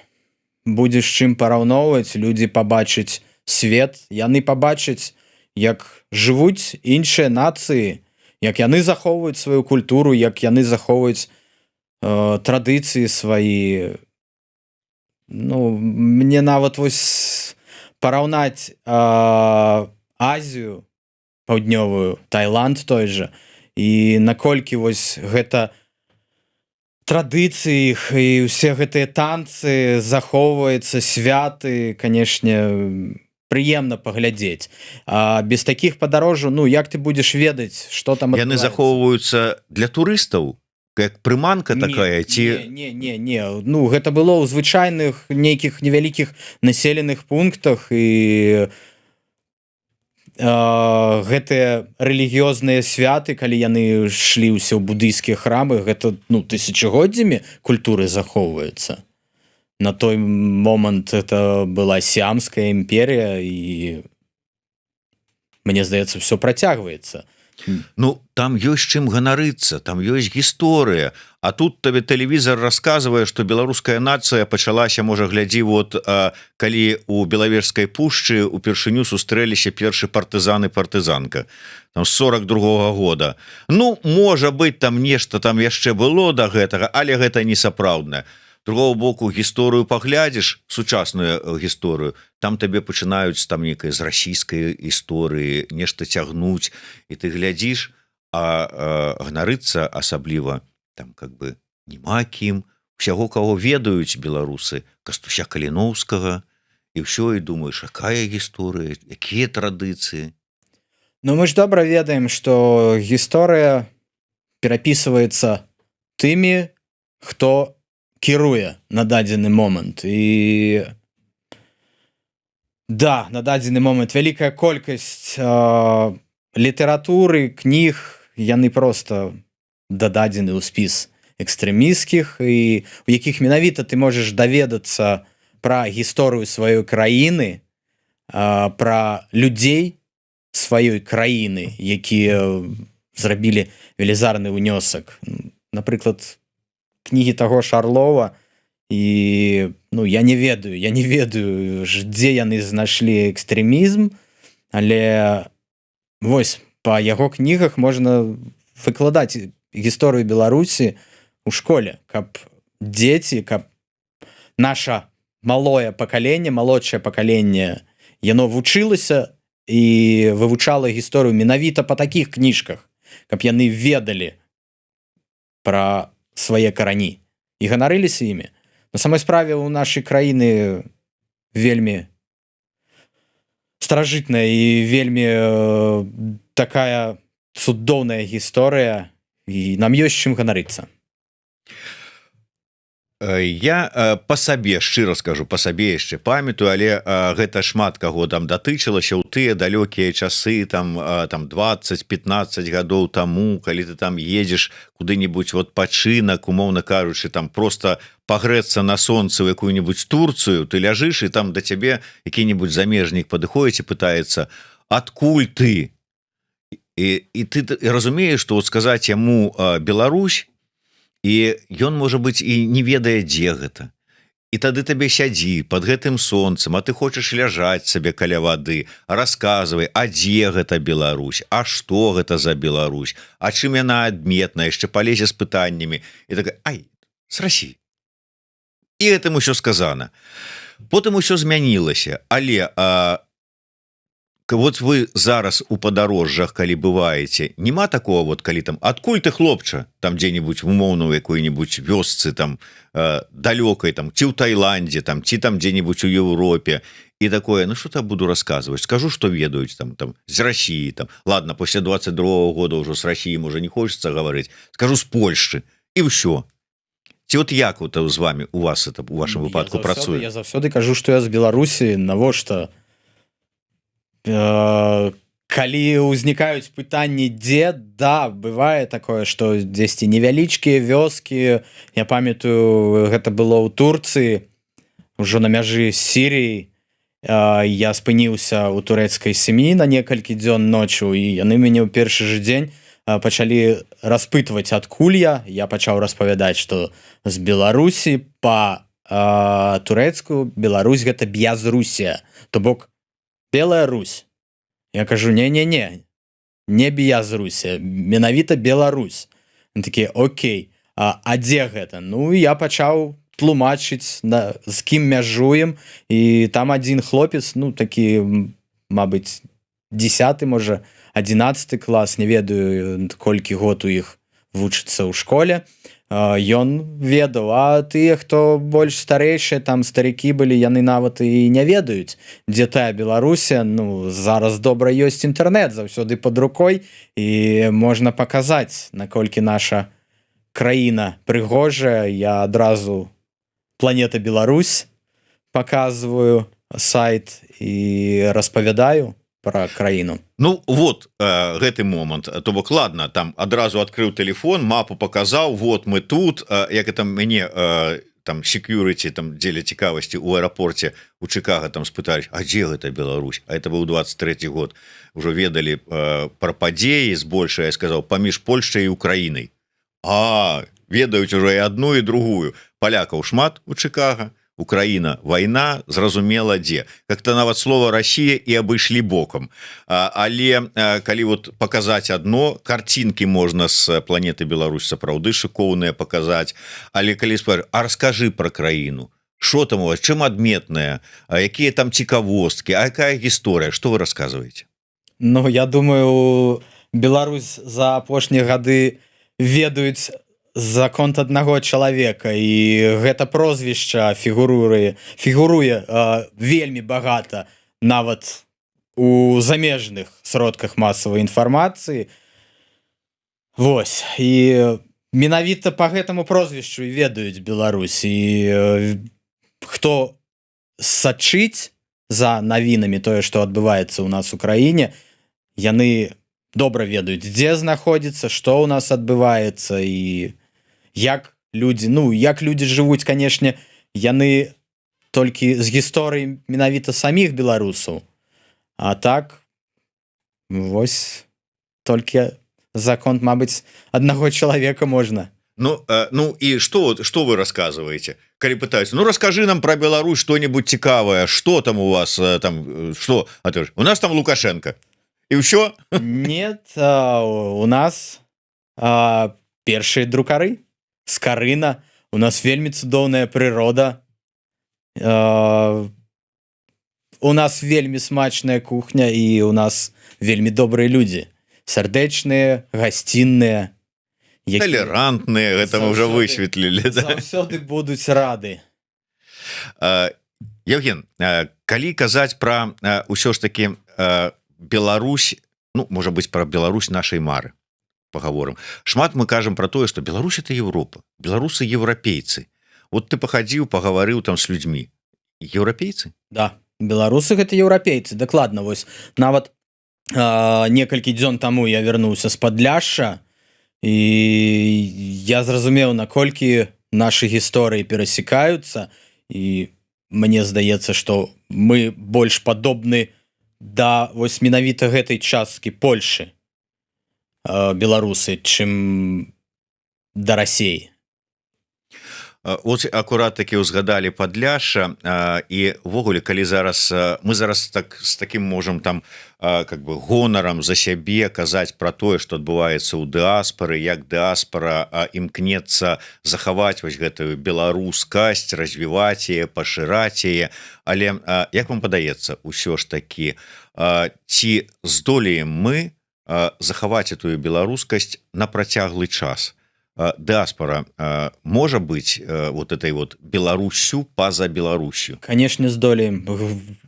будзе з чым параўноўваць, людзі пабачаць свет, яны пабачаць, як жывуць іншыя нацыі, як яны захоўваюць сваю культуру, як яны захоўваюць традыцыі свае. Ну, мне нават вось параўнаць Азію паўднёвую, Таіланд той жа, і наколькі вось гэта традыцыі іх і ўсе гэтыя танцы захоўваюцца, святы, канешне, прыемна паглядзець. А без такіх падарожжаў, ну, як ты будзеш ведаць, што там адбываецца? Яны захоўваюцца для турыстаў? Як прыманка такая, ці... Не. Ну, гэта было ў звычайных нейкіх невялікіх населеных пунктах, і гэтыя рэлігіёзныя святы, калі яны шлі ўсе ў будыйскія храмы, гэта, ну, тысячагоддзямі культуры захоўваюцца. На той момант это была Сіамская імперія, і мне здаецца, все працягваецца. Ну, там ёсць чым ганарыцца, там ёсць гісторыя, а тут табе тэлевізор расказвае, што беларуская нацыя пачалася, можа, глядзі, вот калі у Белавежскай пушчы упершыню сустрэліся першы партызан і партызанка, там з 42-го года. Ну, можа быць, там нешта там яшчэ было да гэтага, але гэта не сапраўднае. Другого боку, гісторыю паглядзіш, сучасную гісторыю, там табе пачынаюць там некай з расійскай гісторыі нешта цягнуць, і ты глядзіш, а ганарыцца асабліва там как бы няма кім, усяго каго ведаюць беларусы, Кастуся Каліноўскага, і ўсё, і думаеш, якая гісторыя, якія традыцыі? Ну, мы ж добра ведаем, што гісторыя перапісваецца тымі, хто кіруе на дадзены момант. І да, на дадзены момант вялікая колькасць літаратуры, кніг, яны проста дададзены ў спіс экстрэмісцкіх, і у якіх менавіта ты можаш даведацца пра гісторыю сваёй краіны, пра людзей сваёй краіны, якія зрабілі велізарны ўнёсак. Напрыклад, кнігі таго Шарлова, і я не ведаю, дзе яны знайшлі экстрэмізм, але вось па яго кнігах можна выкладаць гісторыю Беларусі ў школе, каб дзеці, каб наша малое пакаленне, малодшае пакаленне, яно вучылася і вывучала гісторыю менавіта па такіх кніжках, каб яны ведалі пра свае карані і ганарыліся імі. На самой справе у нашай краіны вельмі старажытная і вельмі такая цудоўная гісторыя, і нам ёсць чым ганарыцца. Я па сабе шчыра скажу, па сабе яшчэ памятаю, але гэта шмат каго там датычылася ў тыя далёкія часы, там 20-15 гадоў таму, калі ты там едзеш куды-нибудь пачынак, умоўна кажучы, там просто пагрэцца на сонцы ў якую-нибудь Турцыю, ты ляжыш, і там да цябе які-нибудь замежнік падыходзіць і пытаецца: адкуль ты? І ты разумееш, што сказаць яму Беларусь, і ён, можа быць, і не ведае, дзе гэта. І тады табе сядзі пад гэтым сонцам, а ты хочаш ляжаць сабе каля вады, расказвай, а дзе гэта Беларусь, а што гэта за Беларусь, а чым яна адметная, яшчэ палезе з пытаннямі. І так, з Расіі. І гэтым усё сказана. Потым усё змянілася, але вот вы зараз у падарожжах, калі бываеце, няма такого, калі там, адкуль ты, хлопча, там дзе-нибудь умоўна ў якой-нибудь вёсцы, там далёкай, там ці ў Таіландзе, там ці там дзе-нибудь у Еўропе, і такое, што там буду расказваць, скажу, што ведаюць там з Расіі, там, ладно, пасля 22-го года ўжо з Расіі можа не хочацца гаварыць, скажу з Польшчы, і ўсё. Ці як з вами, у вас это у вашым выпадку працуе? Я заўсёды кажу, што я з Беларусі, навошта? Калі ўзнікаюць пытанні, дзе, да, бывае такое, што дзесьці невялічкія вёскі, я памятаю, гэта было ў Турцыі, ужо на мяжы з Сіріяй, я спыніўся ў турэцкай сям'і на некалькі дзён ноччу, і яны мяне ў першы ж дзень пачалі распытваць, адкуль я пачаў распавядаць, што з Беларусі па-турэцку Беларусь гэта Бязрусія, то бок Белая Русь. Я кажу, не Бязрусія, менавіта Беларусь. Они такія, окей, а дзе гэта? Я пачаў тлумачыць, з кім мяжуем, і там адзін хлопец, такі, мабыць, 10, можа, 11 клас, не ведаю, колькі год у іх вучыцца ў школе, ён ведаў, а тыя, хто больш старэйшыя, там старыкі былі, яны нават і не ведаюць, дзе тая Беларусія. Зараз добра ёсць інтэрнэт, заўсёды пад рукой, і можна паказаць, наколькі наша краіна прыгожая. Я адразу Планета Беларусь паказваю сайт і распавядаю пра краіну. Гэты момант, то бок, ладно, там адразу адкрыў телефон, мапу паказаў, мы тут, як это мяне там security, там дзеля цікавасці у аэрапорце у Чикаго там спытаюць, а дзе гэта Беларусь? А это быў 23 год, ужо ведалі пра падзеі збольшага, я сказаў, паміж Польшчай і Украінай. Ведаюць ужо і адну і другую. Палякаў шмат у Чикаго, Украіна, вайна, зразумела дзе. Как-то нават слова Расія і абышлі бокам. Але калі паказаць адно, карцінкі можна з планеты Беларусь сапраўды шыкоўныя паказаць, але калі спрашаць, а раскажы пра краіну, што там у вас, чым адметная, якія там цікавосткі, а якая гісторыя, што вы расказваеце? Я думаю, Беларусь за апошнія гады ведаюць за конт аднаго чалавека, і гэта прозвішча фігуруе вельмі багата нават у замежных сродках масавай інфармацыі. І менавіта па гэтаму прозвішчу і ведаюць Беларусь, і хто сачыць за навінамі, тое, што адбываецца ў нас у краіне, яны добра ведаюць, дзе знаходзіцца, што ў нас адбываецца, і як людзі жывуць. Канешне, яны толькі з гісторыі менавіта саміх беларусаў, а так Вось толькі закон, мабыць, аднаго чалавека можна. Ну і что вы рассказываете, калі пытаюсь, ну расскажи нам про Беларусь что-нибудь цікавае, что там у вас там, что у нас там Лукашенко і ўсё? Нет, у нас першыя друкары з Карына, у нас вельмі цудоўная прырода, у нас вельмі смачная кухня і у нас вельмі добрыя людзі, сардэчныя, гасцінныя, Толерантныя, гэта мы уже высветлілі. Заўсёды будуць рады. Евген, калі казаць пра ўсё ж таки Беларусь, ну, можа быць, пра Беларусь нашай мары пагаворым. Шмат мы кажам пра тое, што Беларусь — это Европа, беларусы еўрапейцы. Вот ты пахадзіў, пагаварыў там з людзьмі. Еўрапейцы? Да, беларусы гэта еўрапейцы, дакладна. Вось нават некалькі дзён таму я вярнуўся з Падляшша, і я зразумеў, наколькі нашы гісторыі перасекаюцца, і мне здаецца, што мы больш падобны да вось менавіта гэтай часткі Польшы, беларусы, чым да Расіі. Вот акурат таки узгадали Падляшша, і ввогуле, калі зараз мы зараз так з таким можем там как бы гонарам за сябе казаць про тое, што адбываецца ў дыаспары, як дыаспара імкнецца захаваць вось гэтую беларускасць, развіваць яе, пашыраць яе. Але як вам падаецца, усё ж таки, ці здолеем мы захаваць эту беларускасць на працяглы час? Дыаспора можа быць вот этой вот Беларусю па-за Беларусю? Канешне, здолеем.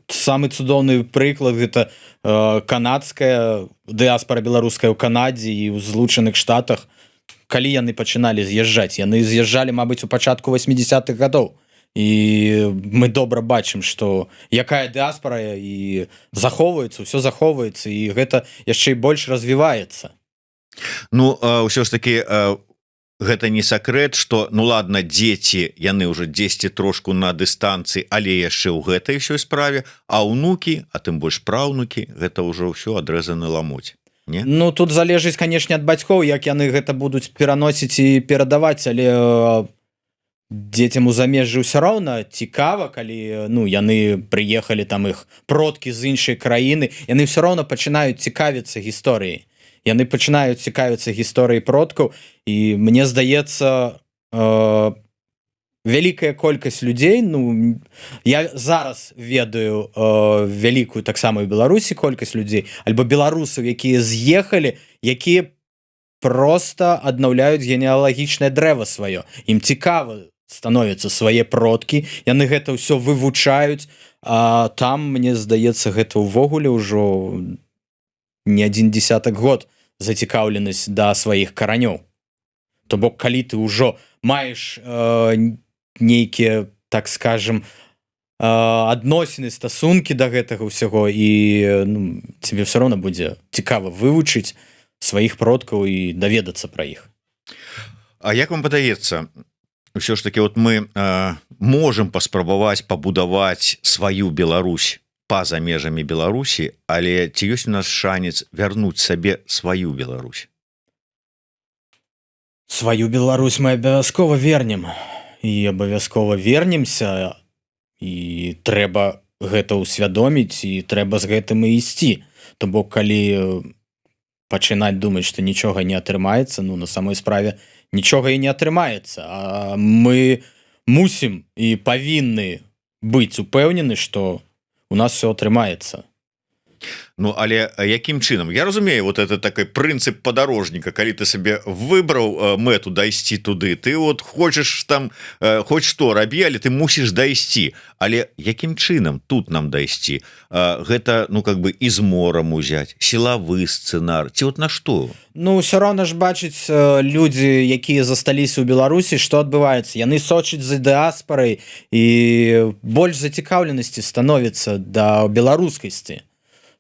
Самы цудоўны прыклад гэта канадская дыаспора беларуская ў Канадзе і ў Злучаных Штатах. Калі яны пачыналі з'язджаць, яны з'язджалі, мабыць, у пачатку 80-х гадоў. І мы добра бачым, што якая дыаспора і захоўваецца, ўсё захоўваецца, і гэта яшчэ і больш развіваецца. Ну, ўсё ж таки, гэта не сакрэт, што, ну ладно, дзеці, яны ўжо дзесьці трошку на дыстанцыі, але яшчэ ў гэтай ўсёй справе, а ўнукі, а тым больш праўнукі, гэта ўжо ўсё адрэзаны ламуць. Не? Ну, тут залежыць, канешне, ад бацькоў, як яны гэта будуць пераносіць і перадаваць, але дзецям у замежжы ўсё роўна цікава, калі, ну, яны прыехалі, там іх продкі з іншай краіны, яны ўсё роўна пачынаюць цікавіцца гісторыяй. Яны пачынаюць цікавіцца гісторыяй продкаў, і мне здаецца, вялікая колькасць людзей, ну, я зараз ведаю вялікую таксама ў Беларусі колькасць людзей, альбо беларусаў, якія з'ехалі, якія проста аднаўляюць генеалагічнае дрэва сваё. Ім цікава становяцца свае продкі, яны гэта ўсё вывучаюць, а там, мне здаецца, гэта ўвогуле ўжо не адзін дзесятак год зацікаўленасць да сваіх каранёў. То бок, калі ты ўжо маеш нейкія, так скажем, адносіны, стасункі да гэтага ўсяго, і ну, тебе ўсё роўна будзе цікава вывучыць сваіх продкаў і даведацца пра іх. А як вам падаецца, ўсё ж таки, вот мы можам паспрабаваць пабудаваць сваю Беларусь па-за межамі Беларусі, але ці ёсць у нас шанец вярнуць сабе сваю Беларусь? Сваю Беларусь мы абавязкова вернем, і абавязкова вернемся, і трэба гэта ўсвядоміць, і трэба з гэтым і ісці. То бок, калі пачынаць думаць, што нічога не атрымаецца, ну, на самой справе нічога і не атрымаецца, а мы мусім і павінны быць упэўнены, што у нас все атрымаецца. Ну, але якім чынам? Я разумею, вот это такой прынцып падарожніка, калі ты сабе выбраў мэту дайсці туды, ты вот хочаш там хоць што рабі, але ты мусіш дайсці. Але якім чынам тут нам дайсці? Гэта, ну, как бы изморам узяць, сілавы сцэнар, ці вот на што? Ну, ўсё роўна ж бачыць людзі, якія засталіся ў Беларусі, што адбываецца. Яны сочаць за дыаспарай і больш зацікаўленасці становіцца да беларускасці.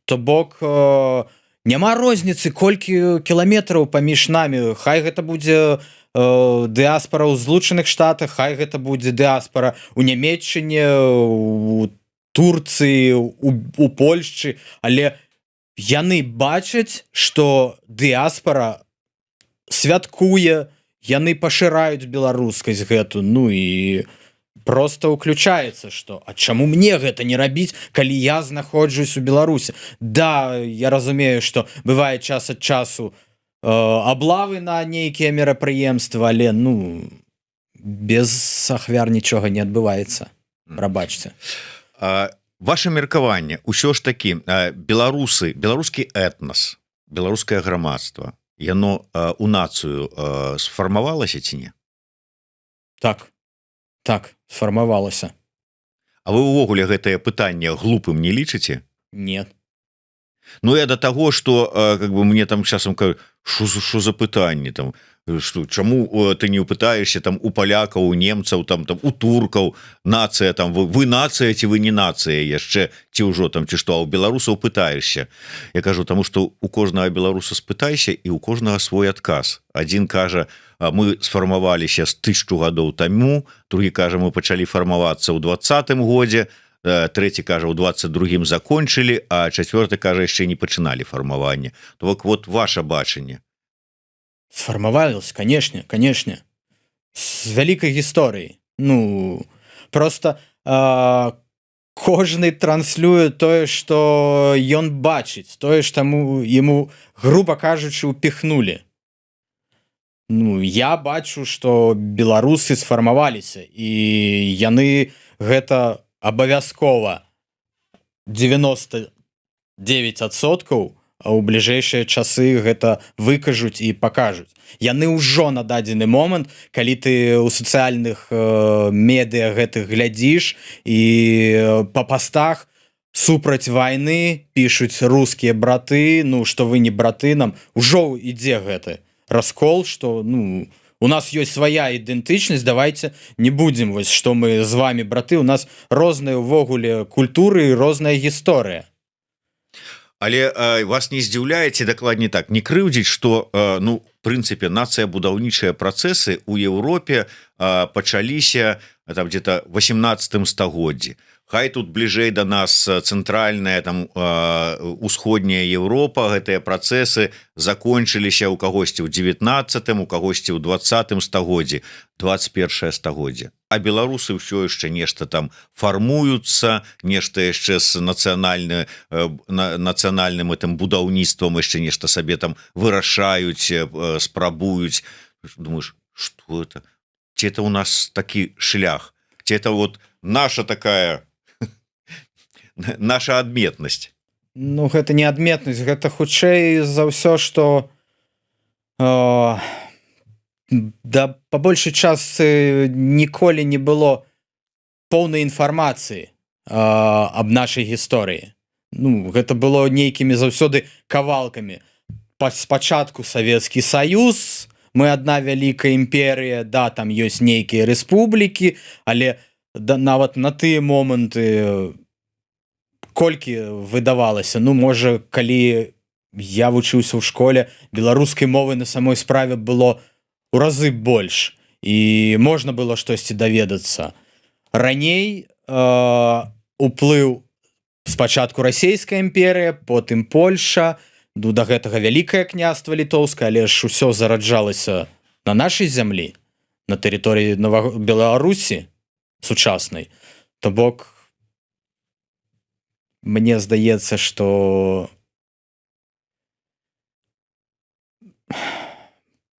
То бок, няма розніцы, колькі кіламетраў паміж намі. Хай гэта будзе дыаспара ў Злучаных Штатах, хай гэта будзе дыаспара ў Нямецчыне, у Турцыі, у Польшчы, але яны бачаць, што дыаспара святкуе, яны пашыраюць беларускасць гэту, ну і просто уключаецца, што а чаму мне гэта не рабіць, калі я знаходжусь у Беларусі? Да, я разумею, што бывае час ад часу аблавы на нейкія мерапрыемствы, але ну без ахвяр нічога не адбываецца. Прабачце. Ваше меркаванне, ўсё ж такі беларусы, беларускі этнас, беларускае грамадства, яно у нацыю сфармавалася ці не? Так, сфармавалася. А вы ўвогуле гэтае пытанне глупым не лічыце? Нет. Ну я до того, что как бы мне там часам кажуть, що за пытанне там, что, чаму ты не упытаешься там у палякаў, у немцаў, там у туркаў, нацыя там, вы нацыя ці вы не нацыя яшчэ, ці ўжо там ці што, а у беларусаў пытаешься. Я кажу, тому что у кожнага беларуса спытайся і у кожнага свой адказ. Адзін кажа, мы сфармаваліся з 1000 гадоў таму, другі кажа, мы пачалі фармавацца ў 20-м годзе, трэці кажа, у 22-м закончылі, а чацвёрты кажа, яшчэ не пачыналі фармаванне. То вот ваше бачанне. Сфармаваліся, канешне. З вялікай гісторыі. Ну, просто кожны транслюе тое, што ён бачыць, тое, што яму, груба кажучы, упіхнулі. Ну, я бачу, што беларусы сфармаваліся, і яны гэта абавязкова 99%, а ў бліжэйшыя часы гэта выкажуць і пакажуць. Яны ўжо на дадзены момант, калі ты ў сацыяльных медыа гэтых глядзіш і па пастах супраць вайны пішуць рускія браты, ну, што вы не браты нам, ужо ідзе гэты раскол, што, ну, у нас ёсць свая ідэнтычнасць, давайте не будзем, вось, што мы з вами браты, у нас розныя ўвогуле культуры і розная гісторыя. Але вас не здзіўляеце, дакладней так, не крыўдзіць, што, ну, в прынцыпе, нацыя-будаўнічыя працэсы ў Еўропе пачаліся там где-то 18 стагоддзі. Хай тут бліжэй да нас цэнтральная там усходняя Еўропа, гэтыя працэсы закончыліся ў кагосьці ў 19-м, у кагосьці ў 20-м стагоддзі, 21 стагоддзе. А беларусы ўсё яшчэ нешта там фармуюцца, нешта яшчэ з нацыянальным этим будаўніцтвам яшчэ нешта сабе там вырашаюць, спрабуюць. Думаеш, што это? Ці это у нас такі шлях? Ці это вот наша такая наша адметнасць? Ну, гэта не адметнасць, гэта хутчэй за ўсё, што да па большай частцы ніколі не было поўнай інфармацыі аб нашай гісторыі. Ну, гэта было нейкімі заўсёды кавалкамі. Спачатку Савецкі Саюз, мы адна вялікая імперія, да, там ёсць нейкія рэспублікі, але нават на тыя моманты колькі выдавалася, ну, можа, калі я вучыўся ў школе, беларускай мовы на самой справе было у разы больш, і можна было штосьці даведацца. Раней уплыў спачатку расійская імперія, потым Польша, ну, да гэтага вялікае княства літоўскае, але ж усё зараджалася на нашай зямлі, на тэрыторыі Беларусі сучаснай. То бок, мне здаецца, што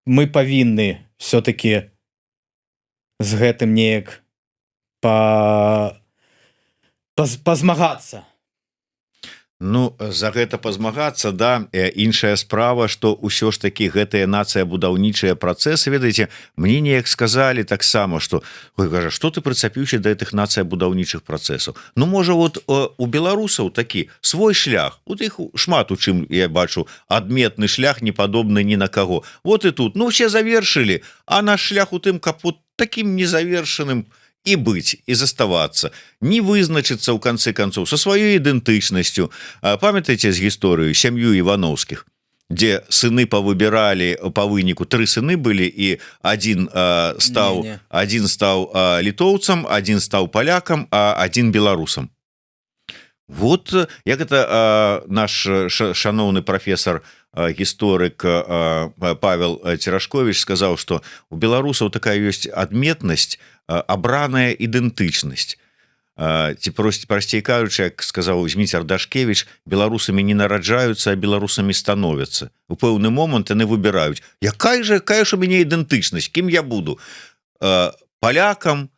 мы павінны все-таки з гэтым неяк пазмагацца. Ну, за гэта пазмагацца, да, іншая справа, што ўсё ж такі гэтыя нацыя-будаўнічыя працэсы, ведаеце, мне неяк сказалі таксама, што, ой, кажа, што ты прыцапіўся да гэтых нацыя-будаўнічых працэсаў? Ну, можа, вот у беларусаў такі свой шлях, у іх шмат у чым, я бачу, адметны шлях, не падобны ні на каго. Вот і тут, ну, все завершылі, а наш шлях у тым, каб вот такім незавершаным і быць, і заставацца, не вызначыцца ў канцы канцоў са сваёй ідэнтычнасцю. Памятаеце з гісторыю сям'ю Івановскіх, дзе сыны павыбіралі па выніку, 3 сыны былі, і адзін стаў літоўцам, адзін стаў палякам, а адзін беларусам. Вот як это наш шаноўны прафесор гісторык Павел Церашкович сказаў, што у беларусаў такая ёсць адметнасць абраная ідэнтычнасць. Ці прасцей кажучы, як сказаў Зміцер Дашкевіч, беларусамі не нараджаюцца, а беларусамі становяцца. У пэўны момант яны выбіраюць, якая ж у мяне ідэнтычнасць, кім я буду? Палякам,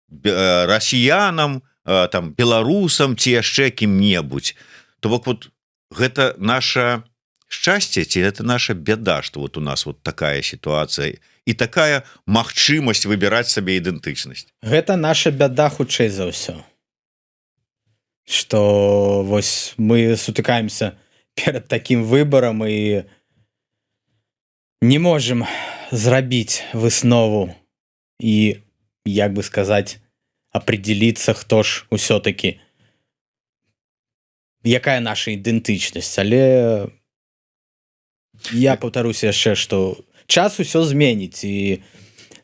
расіянам, там беларусам ці яшчэ кім-небудзь. То бок вот гэта наша шчасце ці это наша бяда, што вот у нас вот такая сітуацыя і такая магчымасць выбіраць сабе ідэнтычнасць. Гэта наша бяда хутчэй за ўсё. Што вось мы сутыкаемся перад такім выбарам і не можам зрабіць выснову і, як бы сказаць, определиться, хто ж усё-таки якая наша ідэнтычнасць, але я паўтаруся яшчэ, што час усё зменіць і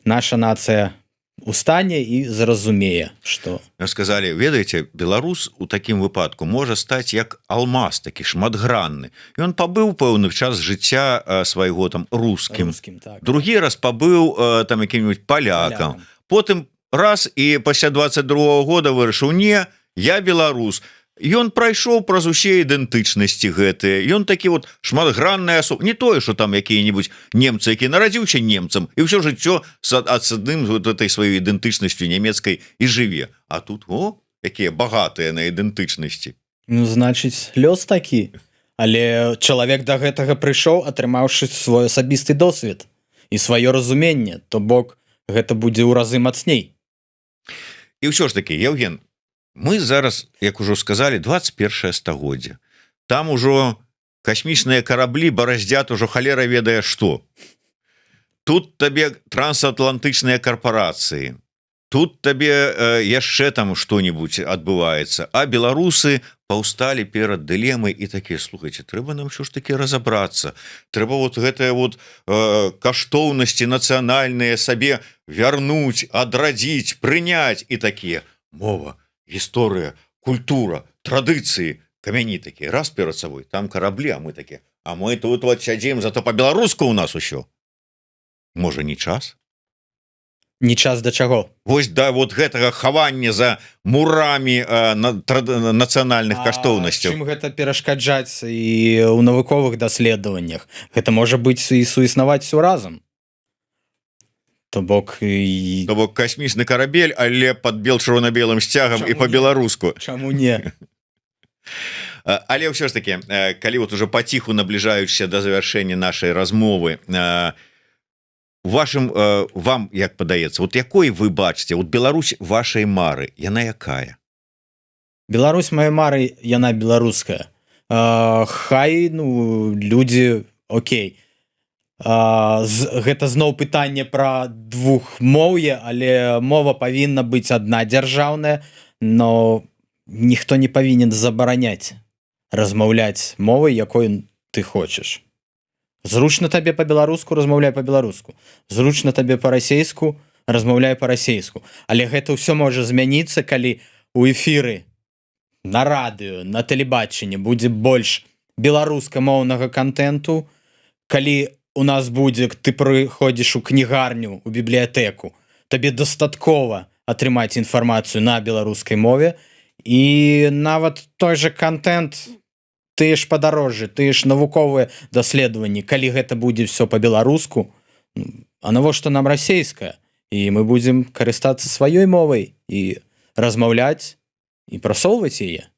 наша нацыя устане і зразумее, што сказалі, ведаеце, беларус у такім выпадку можа стаць як алмаз такі шматгранны. Ён пабыў пэўны час жыцця свайго там рускім, так. другі раз пабыў там якім-нибудь палякам, потым раз і пасля 22-го года вырашыў, не, я беларус. Ён прайшоў праз усе ідэнтычнасці гэтыя. Ён такі вот шматгранная асоба. Не тое, што там якія-нибудь немцы, які нарадзіўся немцам, і ўсё жыццё адным вот этой сваёй ідэнтычнасцю нямецкай і жыве. А тут, якія багатыя на ідэнтычнасці. Ну, значыць, лёс такі. Але чалавек да гэтага прыйшоў, атрымаўшы свой асабісты досвед і сваё разуменне, то бок гэта будзе ў разы мацней. І ўсё ж такі, Евген, мы зараз, як ужо сказалі, 21 стагоддзе. Там ужо касмічныя караблі бараздзят ужо халера ведае што. Тут табе трансатлантычныя карпорацыі. Тут табе яшчэ там што-нибудь адбываецца. А беларусы паўсталі перад дылемай і такія, слухайце, трэба нам ўсё ж такі разабрацца. Трэба вот гэтыя вот каштоўнасці нацыянальныя сабе вярнуць, адрадзіць, прыняць і такія. Мова, гісторыя, культура, традыцыі, камяні такія, раз перад сабой, там караблі, а мы такія, а мы тут вот сядзім, зато па-беларуску у нас усё. Можа, не час? Не час да чаго? Вось да вот гэтага хавання за мурамі нацыянальных каштоўнасцяў. Чым гэта перашкаджаць і ў навуковых даследаваннях? Гэта можа быць і суіснаваць усё разам. То бок касмічны карабель, але пад чырвона-белым сцягам і па-беларуску. Чаму не? Але ўсё ж такі, калі вот уже паціху набліжаючыся да завяршэння нашай размовы, вам як падаецца, вот якой вы бачыце, вот Беларусь вашай мары, яна якая? Беларусь маёй мары, яна беларуская. Хай, людзі, окей. Гэта зноў пытанне пра двухмоўе, але мова павінна быць адна дзяржаўная, но ніхто не павінен забараняць размаўляць мовай, якой ты хочаш. Зручна табе па-беларуску, размаўляй па-беларуску. Зручна табе па-расейску, размаўляй па-расейску. Але гэта ўсё можа змяніцца, калі ў эфіры, на радыё, на тэлебачанні будзе больш беларускамоўнага кантэнту, калі у нас будзе, ты прыходзіш у кнігарню, у бібліятэку, табе дастаткова атрымаць інфармацыю на беларускай мове, і нават той жа кантэнт, тыя ж падарожжы, тыя ж навуковыя даследаванні, калі гэта будзе ўсё па-беларуску, а навошта нам расейская? І мы будзем карыстацца сваёй мовай і размаўляць і прасоўваць яе.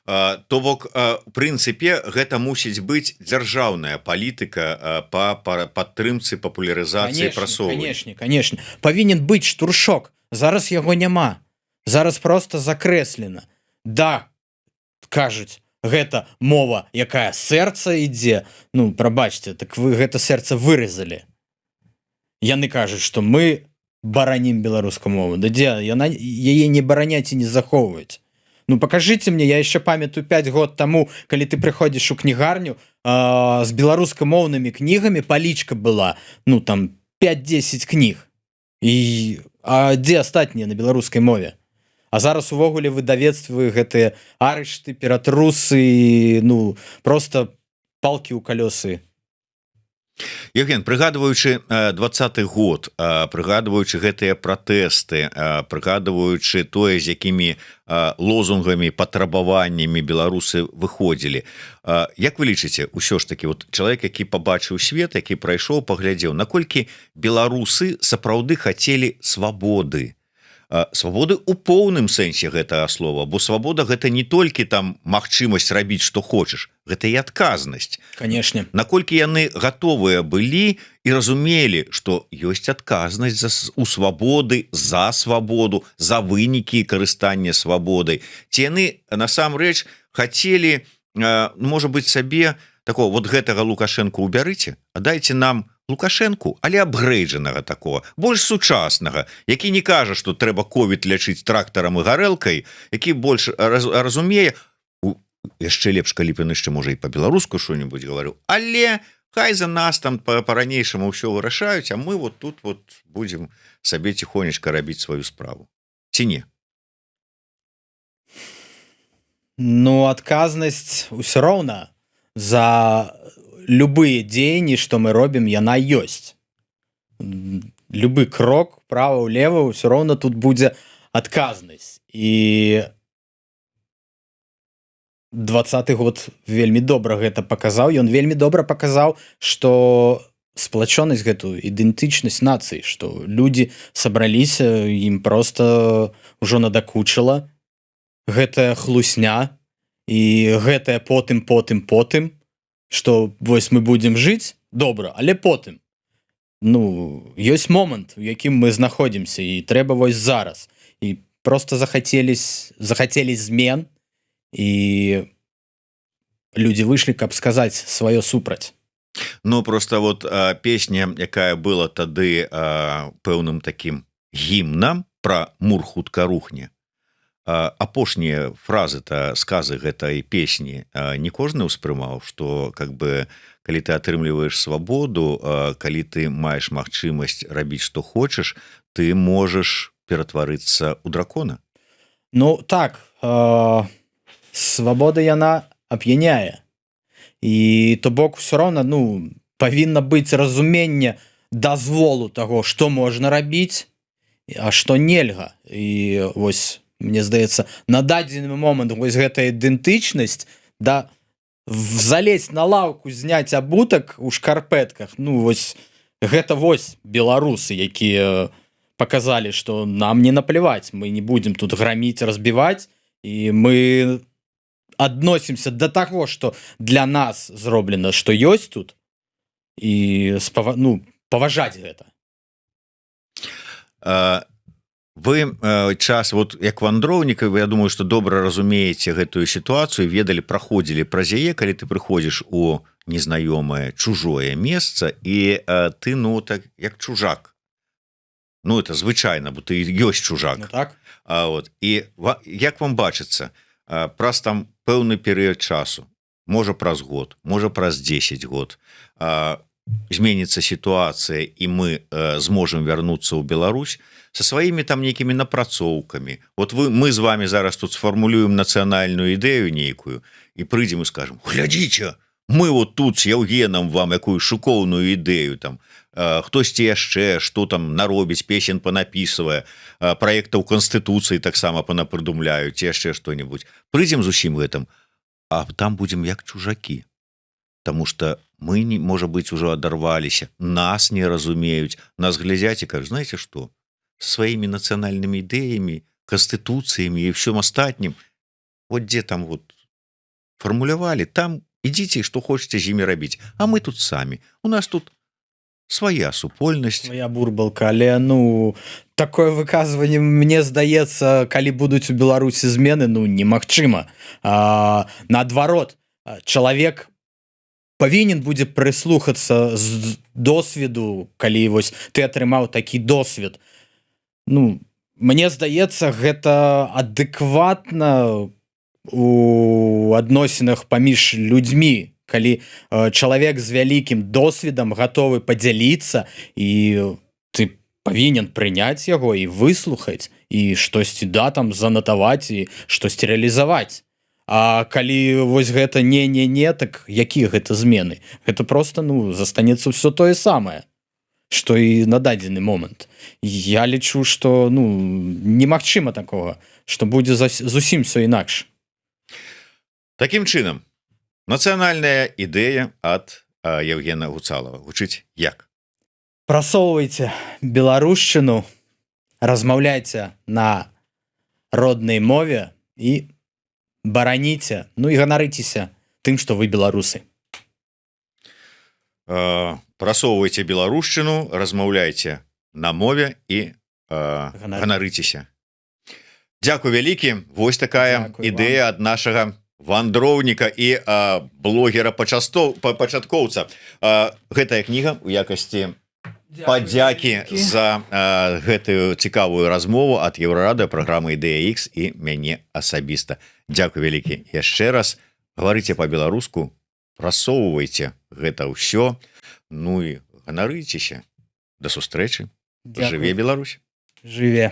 То бок, у прынцыпе, гэта мусіць быць дзяржаўная палітыка па падтрымцы папулярызацыі прасоўвання. Канешне. Павінен быць штуршок. Зараз яго няма. Зараз проста закрэслена. Да, кажуць, гэта мова, якая сэрца ідзе. Прабачце, так вы гэта сэрца выразалі. Яны кажуць, што мы баранім беларускую мову. Да дзе? Яе не бараняць і не захоўваюць. Покажите мне, я яшчэ памятаю 5 год таму, калі ты прыходзіш у кнігарню, з беларускамоўнымі кнігамі палічка была, там 5-10 кніг. А дзе астатнія на беларускай мове? А зараз увогуле выдавецтвы гэтыя арышты, ператрусы, ну просто палкі ў калёсы. Евген, прыгадваючы 20-й год, прыгадваючы гэтыя пратэсты, прыгадваючы тое, з якімі лозунгамі, патрабаваннямі беларусы выходзілі. Як вы лічыце, усё ж такі вот чалавек, які пабачыў свет, які прайшоў, паглядзеў, наколькі беларусы сапраўды хацелі свабоды? Свабоды ў поўным сэнсе гэтага слова, бо свабода гэта не толькі там магчымасць рабіць што хочаш, гэта і адказнасць. Канешне. Наколькі яны гатовыя былі і разумелі, што ёсць адказнасць у свабоды, за свабоду, за вынікі карыстання свабодай. Ці яны насамрэч хацелі, можа быць, сабе такого вот гэтага Лукашенко убярыце, а дайце нам Лукашенку, але абгрэйджанага такого, больш сучаснага, які не кажа, што трэба ковід лячыць трактарам і гарэлкай, які больш разумее, яшчэ лепш, калі б ён яшчэ можа і па-беларуску што-нибудь гаварыў, але хай за нас там па-ранейшаму ўсё вырашаюць, а мы вот тут вот будзем сабе ціхонечка рабіць сваю справу. Ці не? Ну, адказнасць усё роўна за любые дзеянні, што мы робім, яна ёсць. Любы крок права-ўлева, ўсё роўна тут будзе адказнасць. І 20-й год вельмі добра гэта паказаў. Ён вельмі добра паказаў, што сплачонасць гэту, ідэнтычнасць нацыі, што людзі сабраліся, ім проста ўжо надакучыла гэтая хлусня і гэтая потым, што вось мы будзем жыць добра, але потым. Ну, ёсць момант, у якім мы знаходзімся, і трэба вось зараз. І проста захацелі змен, і людзі выйшлі, каб сказаць сваё супраць. Ну, просто вот песня, якая была тады пэўным такім гімнам пра мур хутка рухне, апошнія фразы-то, сказы гэтай песні не кожны ўспрымаў, што как бы калі ты атрымліваеш свабоду, калі ты маеш магчымасць рабіць што хочаш, ты можаш ператварыцца ў дракона. Ну так, свабода яна ап'яняе, і то бок усё роўна, ну, павінна быць разуменне дазволу таго, што можна рабіць, а што нельга. І вось мне здаецца, на дадзены момант вось гэтая ідэнтычнасць, да, залезть на лаўку, зняць абутак у шкарпэтках, ну вось гэта вось беларусы, якія паказалі, што нам не напляваць, мы не будзем тут граміць, разбіваць, і мы адносімся да таго, што для нас зроблена, што ёсць тут, і паважаць гэта. Вы час, вот як вандроўнік, я думаю, што добра разумееце гэтую сітуацыю, ведалі, праходзілі праз яе, калі ты прыходзіш у незнаёмае, чужое месца, і ты, ну, так, як чужак. Ну, это звычайна, бо ты ёсць чужак. Ну, так. Вот. І як вам бачыцца, праз там пэўны перыяд часу, можа праз год, можа праз 10 год, зменіцца сітуацыя, і мы зможам вярнуцца ў Беларусь, со сваімі там нейкімі напрацоўкамі. Вот мы з вами зараз тут сфармулюем нацыянальную ідэю нейкую і прыйдзем і скажем: глядзіце, мы вот тут з Яўгенам вам якую шукоўную ідэю, там хтосьці яшчэ што там наробіць, песен панапісвае, праектаў Канстытуцыі таксама панапрыдумляюць, яшчэ што-нибудь. Прыйдзем з усім гэтым, а там будзем як чужакі. Таму што мы, можа быць, ужо адарваліся, нас не разумеюць, нас глядзяць і кажуць: знаеце што, сваімі нацыянальнымі ідэямі, канстытуцыямі і ўсім астатнім, вот дзе там вот фармулявалі, там ідзіце, што хочаце з імі рабіць, а мы тут самі, у нас тут свая супольнасць, свая бурбалка. Але, ну, такое выказванне, мне здаецца, калі будуць у Беларусі змены, ну, немагчыма. Наадварот, чалавек павінен будзе прыслухацца з досведу, калі вось ты атрымаў такі досвед. Ну, мне здаецца, гэта адэкватна у адносінах паміж людзьмі, калі чалавек з вялікім досведам гатовы падзяліцца, і ты павінен прыняць яго і выслухаць, і штосьці там занатаваць і штосьці рэалізаваць. А калі вось гэта не, так якія гэта змены? Гэта просто застанецца ўсё тое самае, што і на дадзены момант. Я лічу, што немагчыма такога, што будзе зусім все інакш. Такім чынам, нацыянальная ідэя ад Евгена Гуцалова гучыць як? Прасоўвайце беларушчыну, размаўляйце на роднай мове і бараніце, і ганарыцеся тым, што вы беларусы. Прасоўвайце беларушчыну, размаўляйце на мове і ганарыцеся. Дзякуй вялікі. Вось такая ідэя ад нашага вандроўніка і блогера-пачаткоўца. Гэтая кніга у якасці падзякі за гэтую цікавую размову ад Еўрарада, праграмы «Ідэя Х» і мяне асабіста. Дзякуй вялікі яшчэ раз. Гаварыце па-беларуску, прасоўвайце гэта ўсё, і ганарыцеся. Да сустрэчы. Жыве Беларусь. Жыве.